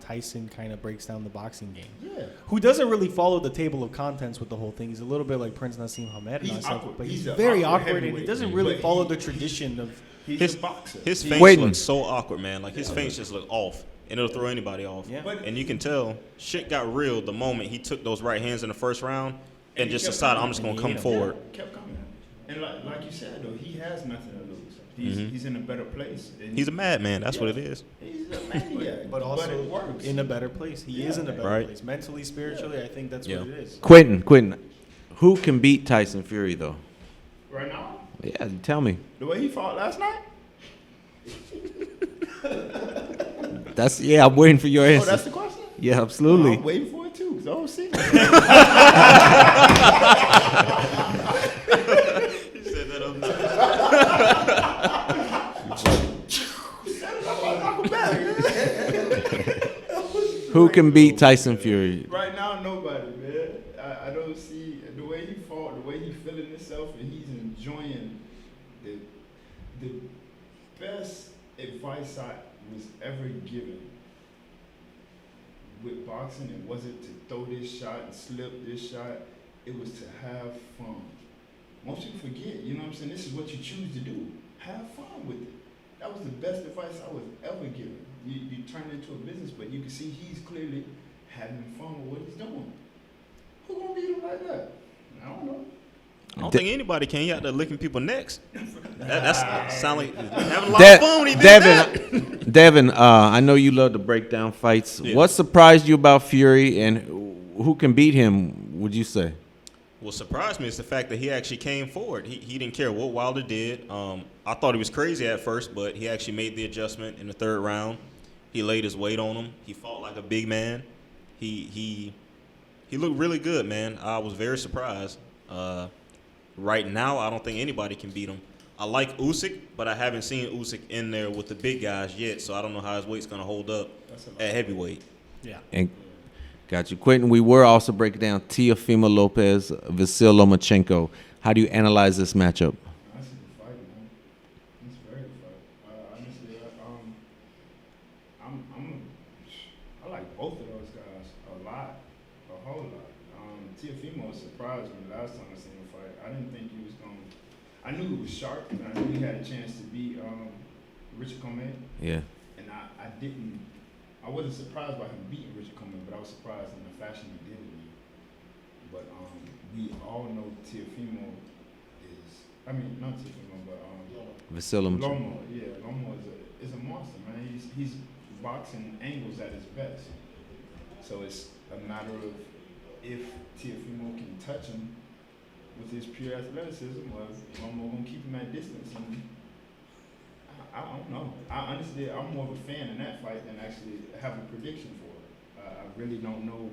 C: Tyson kind of breaks down the boxing game.
G: Yeah.
C: Who doesn't really follow the table of contents with the whole thing. He's a little bit like Prince Nassim Hamed and
G: He's
C: stuff,
G: awkward.
C: but
G: He's
C: he's
G: a
C: very
G: awkward
C: awkward and he
G: heavyweight,
C: doesn't
G: but
C: really
G: he-
C: follow the tradition of
G: He's a boxer.
E: His face
A: Waiting.
E: looks so awkward, man. Like his face just look off, and it'll throw anybody off.
C: Yeah.
E: And you can tell shit got real the moment he took those right hands in the first round and
G: he
E: just
G: kept
E: decided
G: coming.
E: I'm just gonna
C: And he
E: come
C: ate him.
E: forward.
G: Kept coming. And like you said though, he has nothing to lose.
E: Mm-hmm.
G: He's in a better place. And
E: He's a madman. That's what it is.
G: He's a maniac.
C: But also
G: it works.
C: in a better place. He is in a better
E: Right.
C: place. Mentally, spiritually, I think that's what it is.
A: Quentin, who can beat Tyson Fury though?
G: Right now,
A: Yeah, tell me.
G: the way he fought last night.
A: I'm waiting for your
G: Oh,
A: answer.
G: that's the question.
A: Yeah, absolutely.
G: I'm waiting for it too, cause I don't see.
E: He said that
A: Who can beat Tyson Fury?
G: Right now, nobody, man. I don't see the way he fought, the way he feeling himself, and he's enjoying the best advice I was ever given with boxing. It wasn't to throw this shot and slip this shot. It was to have fun. Most people forget, you know what I'm saying? This is what you choose to do. Have fun with it. That was the best advice I was ever given. You turn it into a business, but you can see he's clearly having fun with what he's doing. Who gonna beat him like that? I don't know.
E: I don't think anybody can. He out there licking people necks. That's sound like having a lot of fun when he did that.
A: Devin, I know you love to break down fights.
E: Yeah.
A: What surprised you about Fury, and who can beat him, would you say?
E: What surprised me is the fact that he actually came forward. He didn't care what Wilder did. I thought he was crazy at first, but he actually made the adjustment in the third round. He laid his weight on him. He fought like a big man. He looked really good, man. I was very surprised. Right now, I don't think anybody can beat him. I like Usyk, but I haven't seen Usyk in there with the big guys yet, so I don't know how his weight's going to hold up at heavyweight.
C: Yeah.
A: And got you, Quentin. We were also breaking down Teofimo Lopez, Vasyl Lomachenko. How do you analyze this matchup?
G: That's a good fight, man. It's a very good fight. Honestly, I like both of those guys a lot, a whole lot. Teofimo surprised me last time I seen him fight. I didn't think he was going. I knew he was sharp, and I knew he had a chance to beat Richard Commey.
A: Yeah.
G: And I didn't. I wasn't surprised by him beating Richard Commey, but I was surprised in the fashion he did it in. But we all know Teofimo is. I mean, not Teofimo, but
A: Vasyl Lomachenko.
G: Lomo. Yeah, Lomo is a monster, man. He's boxing angles at his best. So it's a matter of if Teofimo can touch him with his pure athleticism, or if Lomo gonna keep him at distance. And I don't know. Honestly, I'm more of a fan in that fight than actually have a prediction for it. I really don't know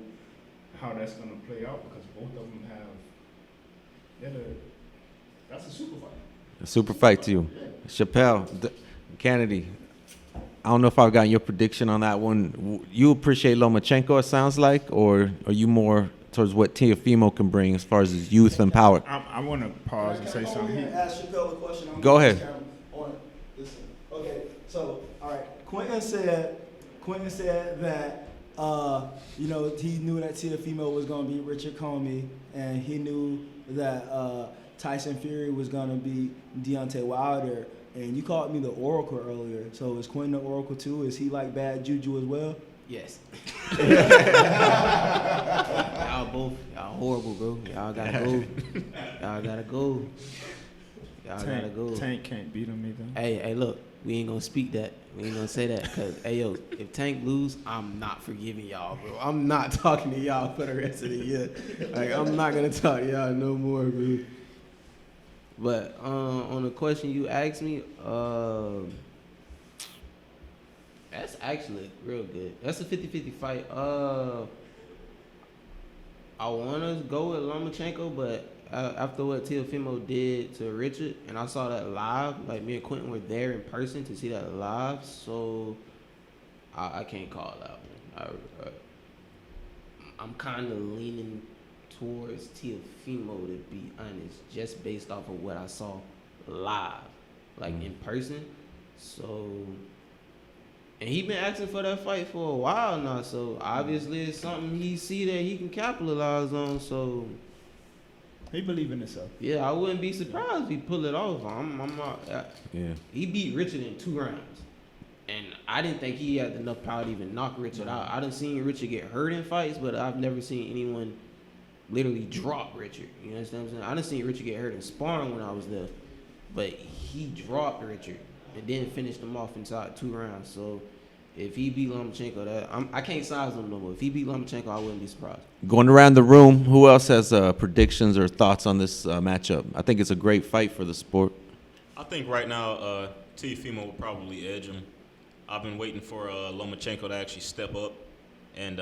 G: how that's gonna play out because both of them have. That's a super fight.
A: A super fight to you.
G: Yeah.
A: Chappelle, Kennedy, I don't know if I've gotten your prediction on that one. You appreciate Lomachenko, it sounds like, or are you more towards what Teofimo can bring as far as his youth and power?
G: I want to pause and say something.
B: Ask Chappelle a question. I'm
A: Go
B: gonna
A: ahead.
B: put this camera on this one. Okay, so all right, Quentin said that he knew that Teofimo was gonna beat Richard Commey, and he knew that Tyson Fury was gonna beat Deontay Wilder. And you called me the Oracle earlier. So is Quentin the Oracle too? Is he like bad juju as well?
D: Yes. Y'all both, y'all horrible, bro. Y'all gotta go. Y'all gotta go. Y'all gotta go.
G: Tank can't beat him either.
D: Hey, look, we ain't gonna speak that. We ain't gonna say that. Cause, hey, yo, if Tank lose, I'm not forgiving y'all, bro. I'm not talking to y'all for the rest of the year. Like, I'm not gonna talk to y'all no more, bro. But on the question you asked me, that's actually real good. That's a 50-50 fight. I want to go with Lomachenko, but after what Teofimo did to Richard, and I saw that live, like me and Quentin were there in person to see that live, so I can't call that one. I'm kind of leaning towards Teofimo, to be honest, just based off of what I saw live, like in person. So, and he been asking for that fight for a while now, so obviously it's something he see that he can capitalize on. So
G: He believe in himself.
D: Yeah, I wouldn't be surprised if he pull it off.
A: Yeah.
D: He beat Richard in 2 rounds. And I didn't think he had enough power to even knock Richard out. I done seen Richard get hurt in fights, but I've never seen anyone literally drop Richard. You understand what I'm saying? I done seen Richard get hurt in sparring when I was there. But he dropped Richard and then finished him off inside 2 rounds. So if he beat Lomachenko, I can't size him no more. If he beat Lomachenko, I wouldn't be surprised.
A: Going around the room, who else has predictions or thoughts on this matchup? I think it's a great fight for the sport.
E: I think right now, Teofimo will probably edge him. I've been waiting for Lomachenko to actually step up and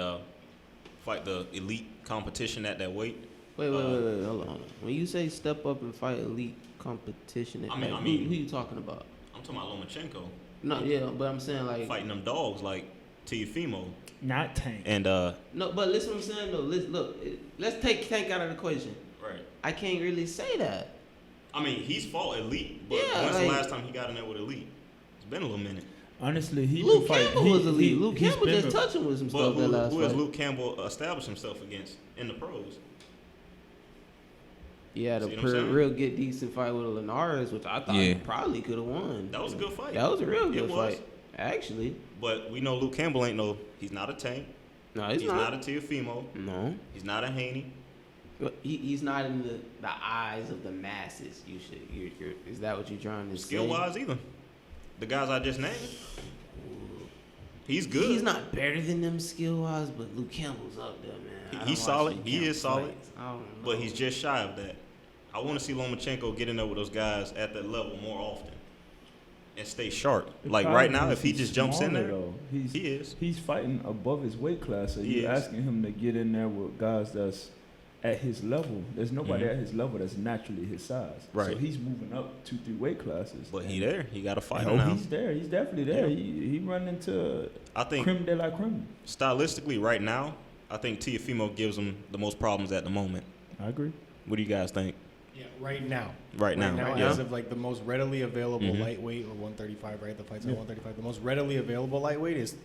E: fight the elite competition at that weight.
D: Wait, hold on. When you say step up and fight elite competition,
E: I mean,
D: who you talking about?
E: I'm talking about Lomachenko.
D: No, yeah, but I'm saying like
E: Fighting them dogs like Teofimo.
G: Not Tank.
E: And
D: no, but listen, what I'm saying though. Let's take Tank out of the equation.
E: right.
D: I can't really say that.
E: I mean, he's fought elite, but
D: Yeah,
E: when's
D: like-
E: the last time he got in there with elite? It's been a little minute.
G: Honestly, he
D: Luke
G: been fighting.
D: Campbell was elite. Luke
G: he's
D: Campbell
G: been
D: just touching with some
E: But
D: stuff that last
E: who has
D: fight.
E: Luke Campbell established himself against in the pros?
D: He had a
E: See what I'm saying?
D: real good, decent fight with Linares, which I thought
A: Yeah.
D: he probably could have won.
E: That was a good fight.
D: That was a real
E: It
D: good
E: was.
D: fight, actually.
E: But we know Luke Campbell he's not a Tank.
D: No,
E: He's not a Teofimo.
D: No,
E: He's not a Haney.
D: but he's not in the eyes of the masses. Is that what you're trying to say?
E: Skill wise either. The guys I just named. He's good.
D: He's not better than them skill wise, but Luke Campbell's up there, man. I don't
E: He's
D: watch
E: solid.
D: Luke
E: He
D: Campbell
E: is solid.
D: fights. I don't know.
E: But he's just shy of that. I want to see Lomachenko get in there with those guys at that level more often and stay sharp.
G: The
E: Like
G: problem
E: right now,
G: is
E: if he
G: he's
E: just jumps in
G: smaller,
E: there,
G: though.
E: he is.
G: He's fighting above his weight class, so
E: He
G: you're
E: is.
G: asking him to get in there with guys that's at his level. There's nobody
E: Mhm.
G: at his level that's naturally his size.
E: Right.
G: So he's moving up 2-3 weight classes.
E: But he there. He got to fight
G: Oh,
E: now.
G: he's there. He's definitely there.
E: Yeah.
G: He run into
E: I think
G: creme de la creme.
E: stylistically right now, I think Teofimo gives him the most problems at the moment.
G: I agree.
E: What do you guys think?
C: Yeah, right now.
E: Right now, yeah.
C: as of like the most readily available
E: Mhm.
C: lightweight or 135, right? The fight's at 135. The most readily available lightweight is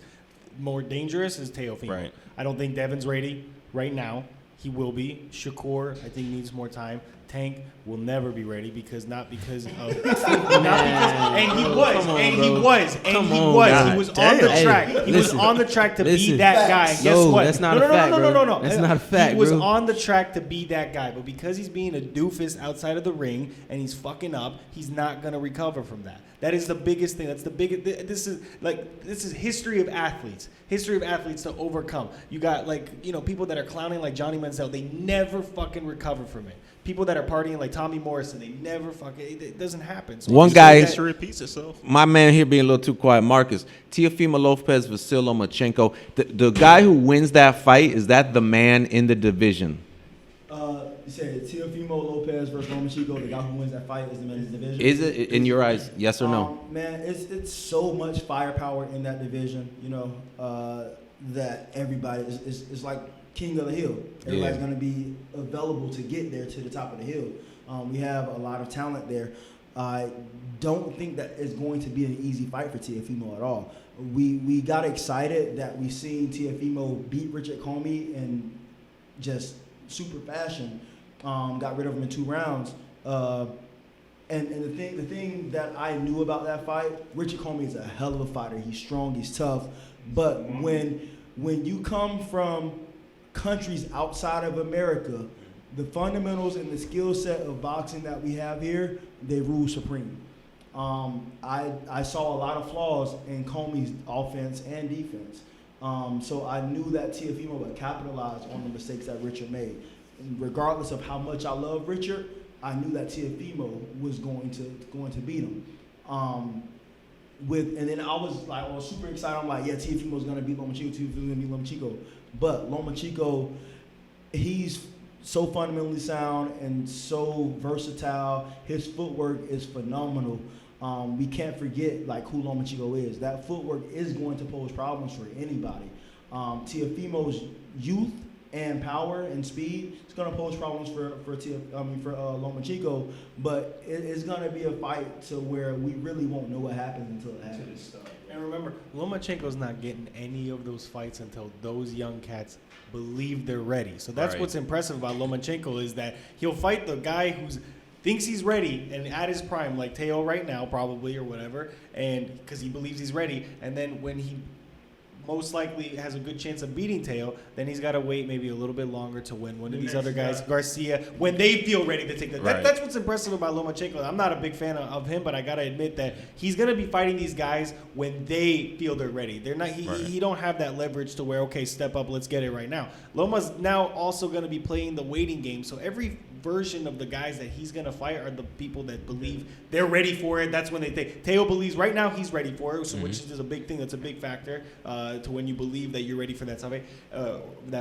C: more dangerous is Teofimo.
E: Right.
C: I don't think Devin's ready right now. He will be. Shakur, I think, needs more time. Tank will never be ready not because of and he was
E: God
C: he was on
E: damn.
C: the
D: Hey,
C: track. He
D: listen,
C: was on the track to be
D: listen.
C: that guy. Guess
D: No,
C: what?
D: that's not a fact, bro. That's not a fact,
C: He was
D: bro.
C: on the track to be that guy, but because he's being a doofus outside of the ring and he's fucking up, he's not gonna recover from that. That is the biggest thing. That's the biggest. This is history of athletes. History of athletes to overcome. You got people that are clowning like Johnny Manziel. They never fucking recover from it. People that are partying like Tommy Morrison. They never fucking. It doesn't happen. So
A: One
C: you
A: guy-
C: say that-
E: History repeats itself.
A: My man here being a little too quiet, Marcus. Teofimo Lopez, Vasil Lomachenko. The guy who wins that fight, is that the man in the division?
B: You said Teofimo Lopez versus Lomachenko, the guy who wins that fight is the men's division.
A: Is it, in your eyes, yes or no?
B: Man, it's so much firepower in that division, that everybody is like king of the hill. Everybody's
A: Yeah.
B: going to be available to get there to the top of the hill. We have a lot of talent there. I don't think that it's going to be an easy fight for Teofimo at all. We got excited that we seen Teofimo beat Richard Comey in just super fashion. Got rid of him in 2 rounds. And the thing that I knew about that fight, Richard Comey is a hell of a fighter. He's strong, he's tough. But when you come from countries outside of America, the fundamentals and the skill set of boxing that we have here, they rule supreme. I saw a lot of flaws in Comey's offense and defense. So I knew that Teofimo would capitalize on the mistakes that Richard made. And regardless of how much I love Richard, I knew that Teofimo was going to beat him. And then I was super excited. I'm like, yeah, Teofimo's gonna beat Lomachenko. Teofimo's gonna beat Lomachenko. But Lomachenko, he's so fundamentally sound and so versatile. His footwork is phenomenal. We can't forget who Lomachenko is. That footwork is going to pose problems for anybody. Teofimo's youth and power and speed, it's going to pose problems for Lomachenko, but it's going to be a fight to where we really won't know what happens until it happens.
C: And remember, Lomachenko's not getting any of those fights until those young cats believe they're ready. So that's
E: Right.
C: what's impressive about Lomachenko is that he'll fight the guy who's thinks he's ready and at his prime, like Teo right now probably or whatever, and because he believes he's ready. And then when he most likely has a good chance of beating Teo, then he's got to wait maybe a little bit longer to win one of these other guys, Garcia, when they feel ready to take the.
E: Right.
C: That's what's impressive about Lomachenko. I'm not a big fan of him, but I gotta admit that he's gonna be fighting these guys when they feel they're ready. They're not. He don't have that leverage to where okay, step up, let's get it right now. Loma's now also gonna be playing the waiting game, so every version of the guys that he's gonna fight are the people that believe they're ready for it. That's when they think Teo believes right now he's ready for it, so which is a big thing. That's a big factor to when you believe that you're ready for that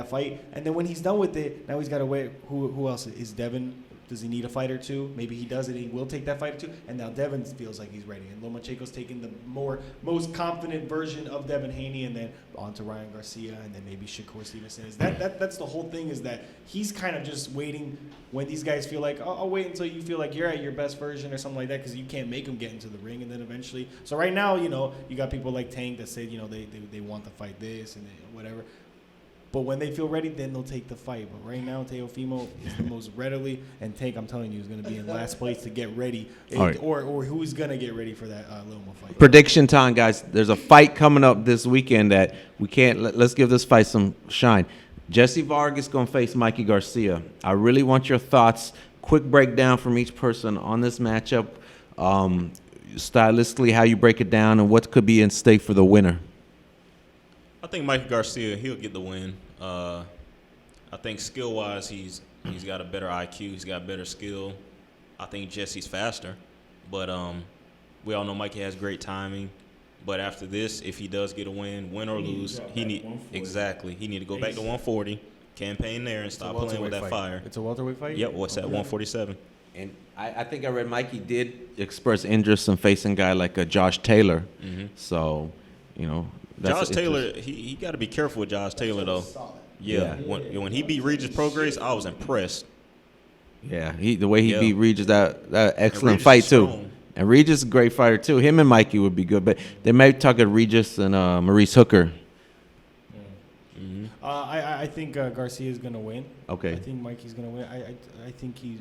C: fight. And then when he's done with it, now he's got to wait. Who else is Devin? Does he need a fight or two? Maybe he does it. He will take that fight or two. And now Devin feels like he's ready. And Lomachenko's taking the most confident version of Devin Haney, and then on to Ryan Garcia, and then maybe Shakur Stevenson. That's the whole thing, is that he's kind of just waiting when these guys feel like, oh, I'll wait until you feel like you're at your best version or something like that, because you can't make them get into the ring. And then eventually, so right now, you got people like Tank that say, they want to fight this and whatever. But when they feel ready, then they'll take the fight. But right now, Teofimo is the most readily, and Tank, I'm telling you, is going to be in last place to get ready,
A: right.
C: or who's going to get ready for that Loma fight.
A: Prediction time, guys. There's a fight coming up this weekend that we can't. Let's give this fight some shine. Jesse Vargas going to face Mikey Garcia. I really want your thoughts. Quick breakdown from each person on this matchup. Stylistically, how you break it down, and what could be in stake for the winner.
E: I think Mikey Garcia, he'll get the win. I think skill-wise, he's got a better IQ. He's got better skill. I think Jesse's faster. But we all know Mikey has great timing. But after this, if he does get a win or lose, he need to go back to 140, campaign there, and stop playing with that fire.
C: It's a welterweight fight?
E: Yep, what's that, 147?
A: And I think I read Mikey did express interest in facing a guy like a Josh Taylor.
E: Mm-hmm.
A: So, that's
E: Josh Taylor, he got to be careful with Josh Taylor, though. Yeah. When he beat Regis Prograis, I was impressed.
A: Yeah, the way he beat Regis, that excellent
E: Regis
A: fight
E: is
A: too.
E: strong.
A: And Regis is a great fighter too. Him and Mikey would be good, but they may talk at Regis and Maurice Hooker.
E: Mm-hmm.
C: I think Garcia is going to win.
A: Okay.
C: I think Mikey's going to win. I think he's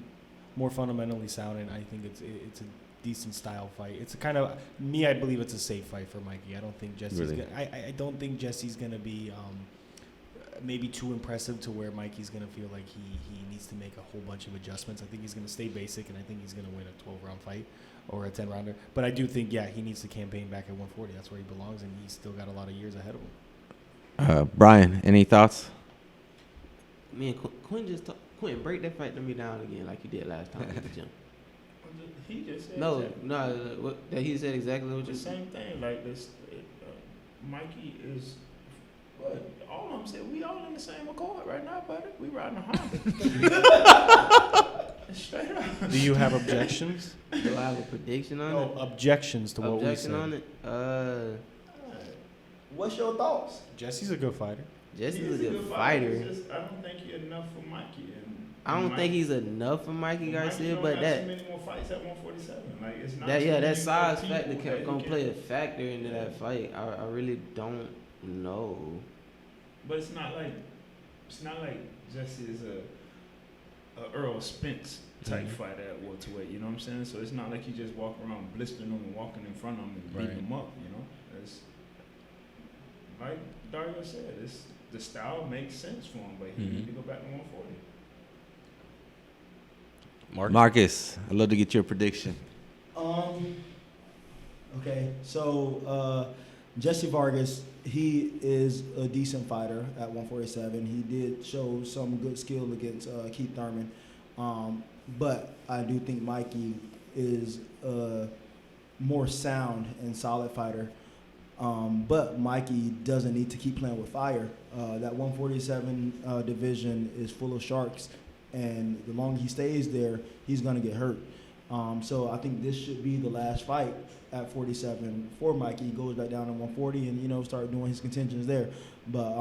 C: more fundamentally sound, and I think it's a decent style fight. It's a kind of I believe it's a safe fight for Mikey. I don't think Jesse's
A: Really?
C: I don't think Jesse's going to be maybe too impressive to where Mikey's going to feel like he needs to make a whole bunch of adjustments. I think he's going to stay basic, and I think he's going to win a 12-round fight or a 10-rounder. But I do think, he needs to campaign back at 140. That's where he belongs, and he's still got a lot of years ahead of him.
A: Brian, any thoughts?
D: Me and Quentin, break that fight to me down again like you did last time at the gym.
G: He just said
D: He said exactly what you
G: the
D: said.
G: same thing. Like this, Mikey is. What? All of them said we all in the same accord right now, buddy. We riding a Honda. Straight up.
C: Do you have objections?
D: Do I have a prediction on
C: No,
D: it?
C: objections to what we
D: Objection
C: said.
D: on it?
B: What's your thoughts?
C: Jesse's a good fighter.
D: Jesse's a good fighter.
G: It's just, I don't think he's enough for Mikey.
D: I don't think he's enough for Mikey Garcia, but
G: too
D: that
G: many more fights at 147. Like it's not.
D: that size factor gonna play a factor into that fight. I really don't know.
G: But it's not like Jesse is a Earl Spence type fighter at welterweight. You know what I'm saying? So it's not like you just walk around blistering him and walking in front of him and beating him up. It's like Dario said. The style makes sense for him, but he needs to go back to 140.
A: Marcus, I'd love to get your prediction.
B: Okay, so Jesse Vargas, he is a decent fighter at 147. He did show some good skill against Keith Thurman, but I do think Mikey is a more sound and solid fighter. But Mikey doesn't need to keep playing with fire. That 147 division is full of sharks, and the longer he stays there, he's going to get hurt. So I think this should be the last fight at 47 for Mikey. He goes back down to 140 and, start doing his contentions there. But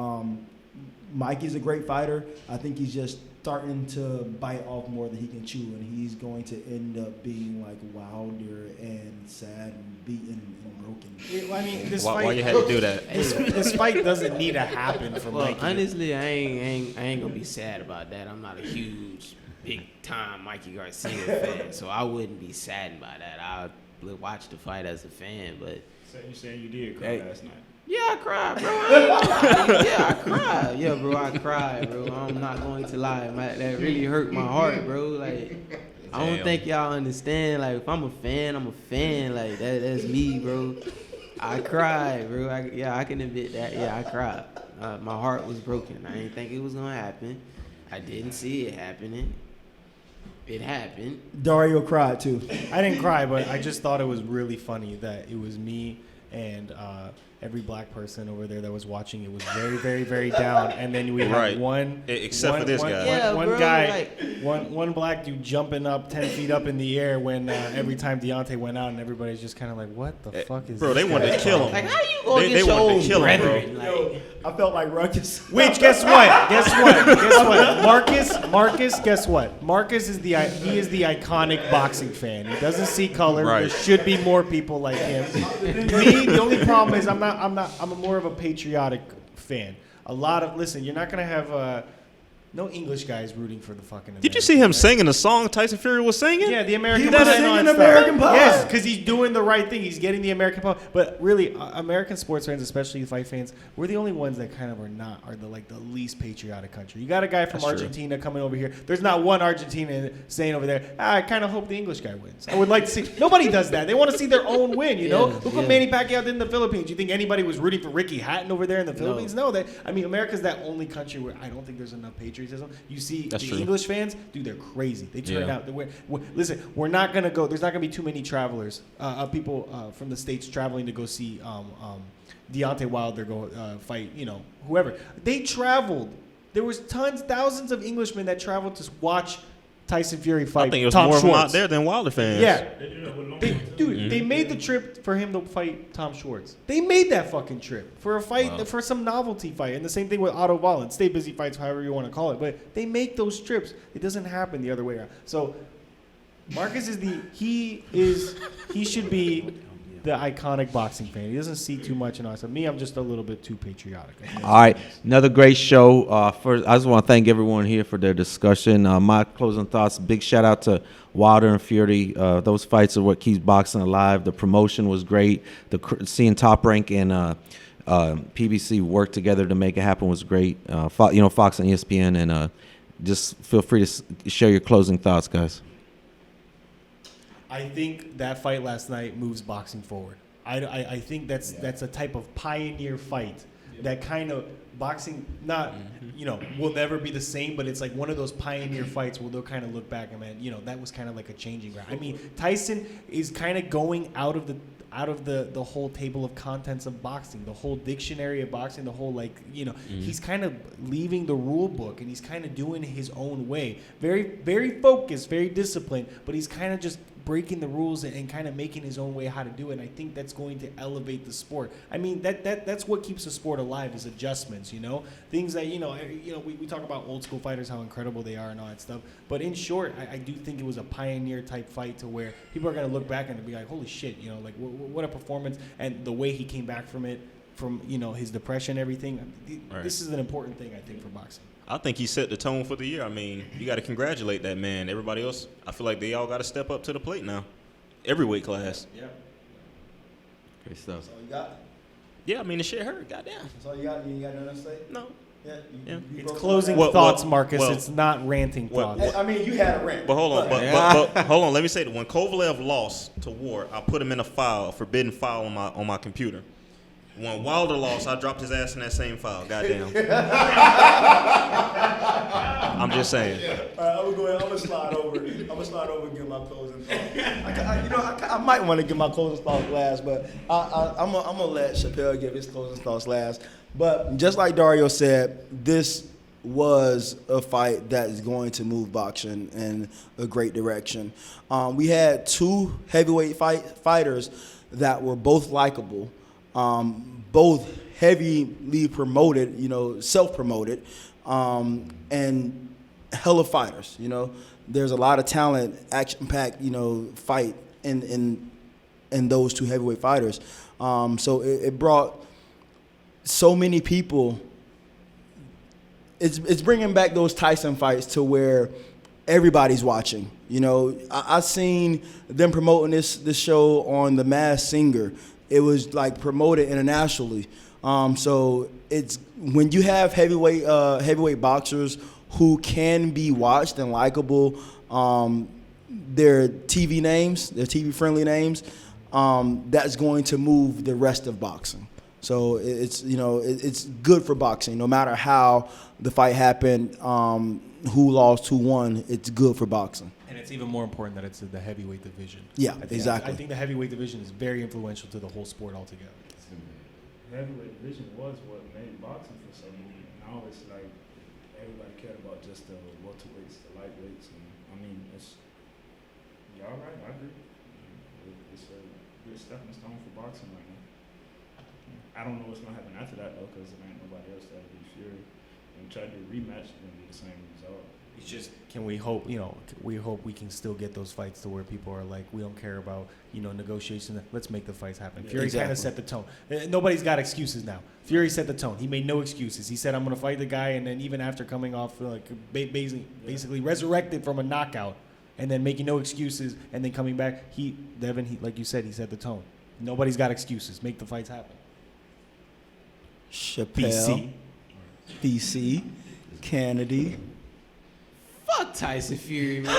B: Mikey's a great fighter. I think he's just starting to bite off more than he can chew, and he's going to end up being like wilder and sad and beaten and broken.
C: I mean, this
E: Why
C: fight.
E: you had to do that?
C: This fight doesn't need to happen for
D: Well,
C: Mikey.
D: honestly, I ain't gonna be sad about that. I'm not a huge, big time Mikey Garcia fan, so I wouldn't be saddened by that. I'll watch the fight as a fan, but
G: So you saying you did cry
D: Hey.
G: last night?
D: yeah, I cried, bro. I ain't gonna lie. Yeah, I cried. Yeah, bro, I cried, bro. I'm not going to lie. That really hurt my heart, bro. Like, I don't
E: Damn.
D: think y'all understand. Like, if I'm a fan, I'm a fan. Like, that's me, bro. I cried, bro. I can admit that. Yeah, I cried. My heart was broken. I didn't think it was gonna happen. I didn't see it happening. It happened.
B: Dario cried too.
C: I didn't cry, but I just thought it was really funny that it was me and every black person over there that was watching. It was very, very, very down. And then we had
E: Right.
C: one,
E: Except for this guy.
D: Yeah,
C: one
D: bro,
C: guy,
D: like-
C: one black dude jumping up 10 feet up in the air when every time Deontay went out, and everybody's just kind of like, "What the fuck is?"
E: Bro,
C: this
E: they wanted
C: guy
E: to kill
C: doing?"
E: him.
D: Like, how you gonna
E: They
D: get your
E: wanted to
D: own
E: kill him, bro.
D: brethren? Like,
B: I felt like Ruckus.
C: Which guess what? Guess what? Marcus. Guess what? Marcus is the iconic boxing fan. He doesn't see color.
E: Right.
C: There should be more people like him. Me, the only problem is I'm a more of a patriotic fan. Listen, you're not gonna have no English guys rooting for the fucking.
E: Did you see him singing the song Tyson Fury was singing?
C: Yeah, the American
B: He was
C: Pie.
B: singing
C: stuff.
B: American Pie.
C: Yes, because he's doing the right thing. He's getting the American Pie. But really, American sports fans, especially fight fans, we're the only ones that kind of are the least patriotic country. You got a guy from
E: That's true.
C: Argentina coming over here. There's not one Argentinian saying over there, I kind of hope the English guy wins. I would like to see. Nobody does that. They want to see their own win. You know,
D: Yeah,
C: look what
D: yeah.
C: Manny Pacquiao did in the Philippines. You think anybody was rooting for Ricky Hatton over there in the Philippines? No. America's that only country where I don't think there's enough patriotism. You see.
E: That's
C: The
E: true.
C: English fans, dude, they're crazy. They turn
E: Yeah.
C: out. Listen, we're not gonna go. There's not gonna be too many travelers, people from the States traveling to go see Deontay Wilder go fight. You know, whoever. They traveled. There was thousands of Englishmen that traveled to watch Tyson Fury fight.
E: I think it was
C: Tom
E: more of them
C: Schwartz.
E: out there than Wilder fans.
C: Yeah,
F: They do that with long
C: dude, they made the trip for him to fight Tom Schwartz. They made that fucking trip for a fight,
E: Wow.
C: for some novelty fight. And the same thing with Otto Wallin. Stay busy fights, however you want to call it. But they make those trips. It doesn't happen the other way around. So Marcus he should be the iconic boxing fan. He doesn't see too much in us. Me, I'm just a little bit too patriotic.
A: All right, another great show. First, I just want to thank everyone here for their discussion. My closing thoughts: big shout out to Wilder and Fury. Those fights are what keeps boxing alive. The promotion was great. Seeing Top Rank and PBC work together to make it happen was great. Fox and ESPN, and just feel free to share your closing thoughts, guys.
C: I think that fight last night moves boxing forward. I think that's a type of pioneer fight that kind of boxing will never be the same, but it's like one of those pioneer fights where they'll kind of look back and that was kind of like a changing ground. I mean, Tyson is kind of going out of the whole table of contents of boxing, the whole dictionary of boxing, the whole he's kind of leaving the rule book and he's kind of doing his own way. Very, very focused, very disciplined, but he's kind of just breaking the rules and kind of making his own way how to do it. And I think that's going to elevate the sport. I mean, that's what keeps the sport alive is adjustments, things that, we talk about old school fighters, how incredible they are and all that stuff. But in short, I do think it was a pioneer type fight to where people are going to look back and be like, holy shit, what a performance. And the way he came back from it, from, his depression, everything.
E: Right.
C: This is an important thing, I think, for boxing.
E: I think he set the tone for the year. I mean, you got to congratulate that man. Everybody else, I feel like they all got to step up to the plate now. Every weight class.
C: Yeah.
A: Great stuff.
B: That's all you got.
E: Yeah, I mean, the shit hurt. Goddamn.
B: That's all you got. You ain't got nothing to say.
E: No.
B: Yeah.
E: Yeah.
C: It's
B: broke
C: closing
B: it down.
C: thoughts, Marcus.
E: well-
C: It's not ranting
E: well-
C: thoughts.
B: I mean, you had a rant.
E: But hold on.
A: Yeah.
E: But hold on. Let me say that when Kovalev lost to Ward, I put him in a forbidden file on my computer. When Wilder lost, I dropped his ass in that same file. Goddamn. I'm just saying.
B: All right, I'm gonna go ahead. I'm gonna slide over. And give my closing thoughts. I might want to give my closing thoughts last, but I'm gonna let Chappelle give his closing thoughts last. But just like Dario said, this was a fight that is going to move boxing in a great direction. We had two heavyweight fighters that were both likable. both heavily promoted, self-promoted, and hella fighters. There's a lot of talent, action-packed, fight in those two heavyweight fighters. So it brought so many people. It's bringing back those Tyson fights to where everybody's watching. I seen them promoting this show on The Masked Singer. It was like promoted internationally. So it's when you have heavyweight boxers who can be watched and likable. Their TV names, their TV friendly names. That's going to move the rest of boxing. So it's good for boxing. No matter how the fight happened, who lost, who won, it's good for boxing.
C: And it's even more important that it's the heavyweight division.
B: Yeah, exactly.
C: I think the heavyweight division is very influential to the whole sport altogether.
G: The heavyweight division was what made boxing for so long. Now it's like everybody cared about just the welterweights, the lightweights, and y'all right. I agree. It's a good stepping stone for boxing right now. I don't know what's gonna happen after that though, because there ain't nobody else that'll be Fury. And try to do a rematch, it's gonna be the same result.
C: It's just, can we hope, we hope we can still get those fights to where people are like, we don't care about, negotiation. Let's make the fights happen. Fury kind of set the tone. Nobody's got excuses now. Fury set the tone. He made no excuses. He said, I'm going to fight the guy. And then even after coming off, basically resurrected from a knockout and then making no excuses and then coming back, Devin, like you said, he set the tone. Nobody's got excuses. Make the fights happen.
B: Chappelle. BC. Kennedy.
D: Fuck Tyson Fury, man.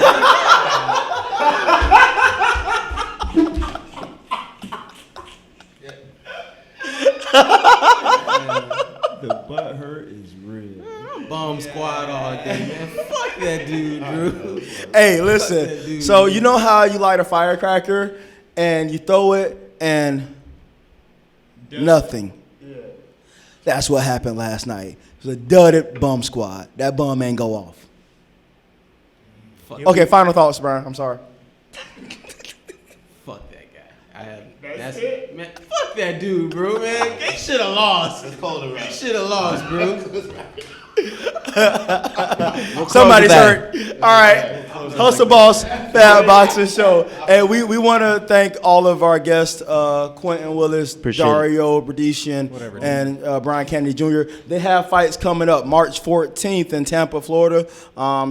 B: The butt hurt is real.
D: Bomb squad all day, man. Fuck that dude, Drew.
B: Hey, listen. So you know how you light a firecracker and you throw it and nothing.
G: Yeah.
B: That's what happened last night. It was a dudded bum squad. That bum ain't go off. Okay, final thoughts, Brian. I'm sorry.
D: Fuck that guy. That's it, man. Fuck that dude, bro, man. They should have lost.
F: It's cold around.
D: They should have lost, bro.
B: Somebody's hurt. All right. Hustle Boss F.A.B Boxing Show. And we want to thank all of our guests, Quentin Willis, Dario Berdician, and Brian Kennedy Jr. They have fights coming up March 14th in Tampa, Florida.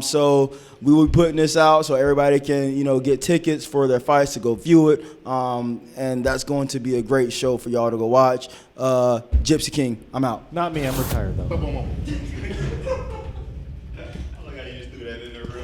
B: So we will be putting this out so everybody can, get tickets for their fights to go view it. And that's going to be a great show for y'all to go watch. Gypsy King, I'm out.
C: Not me. I'm retired, though.
F: I like how you just threw that in there real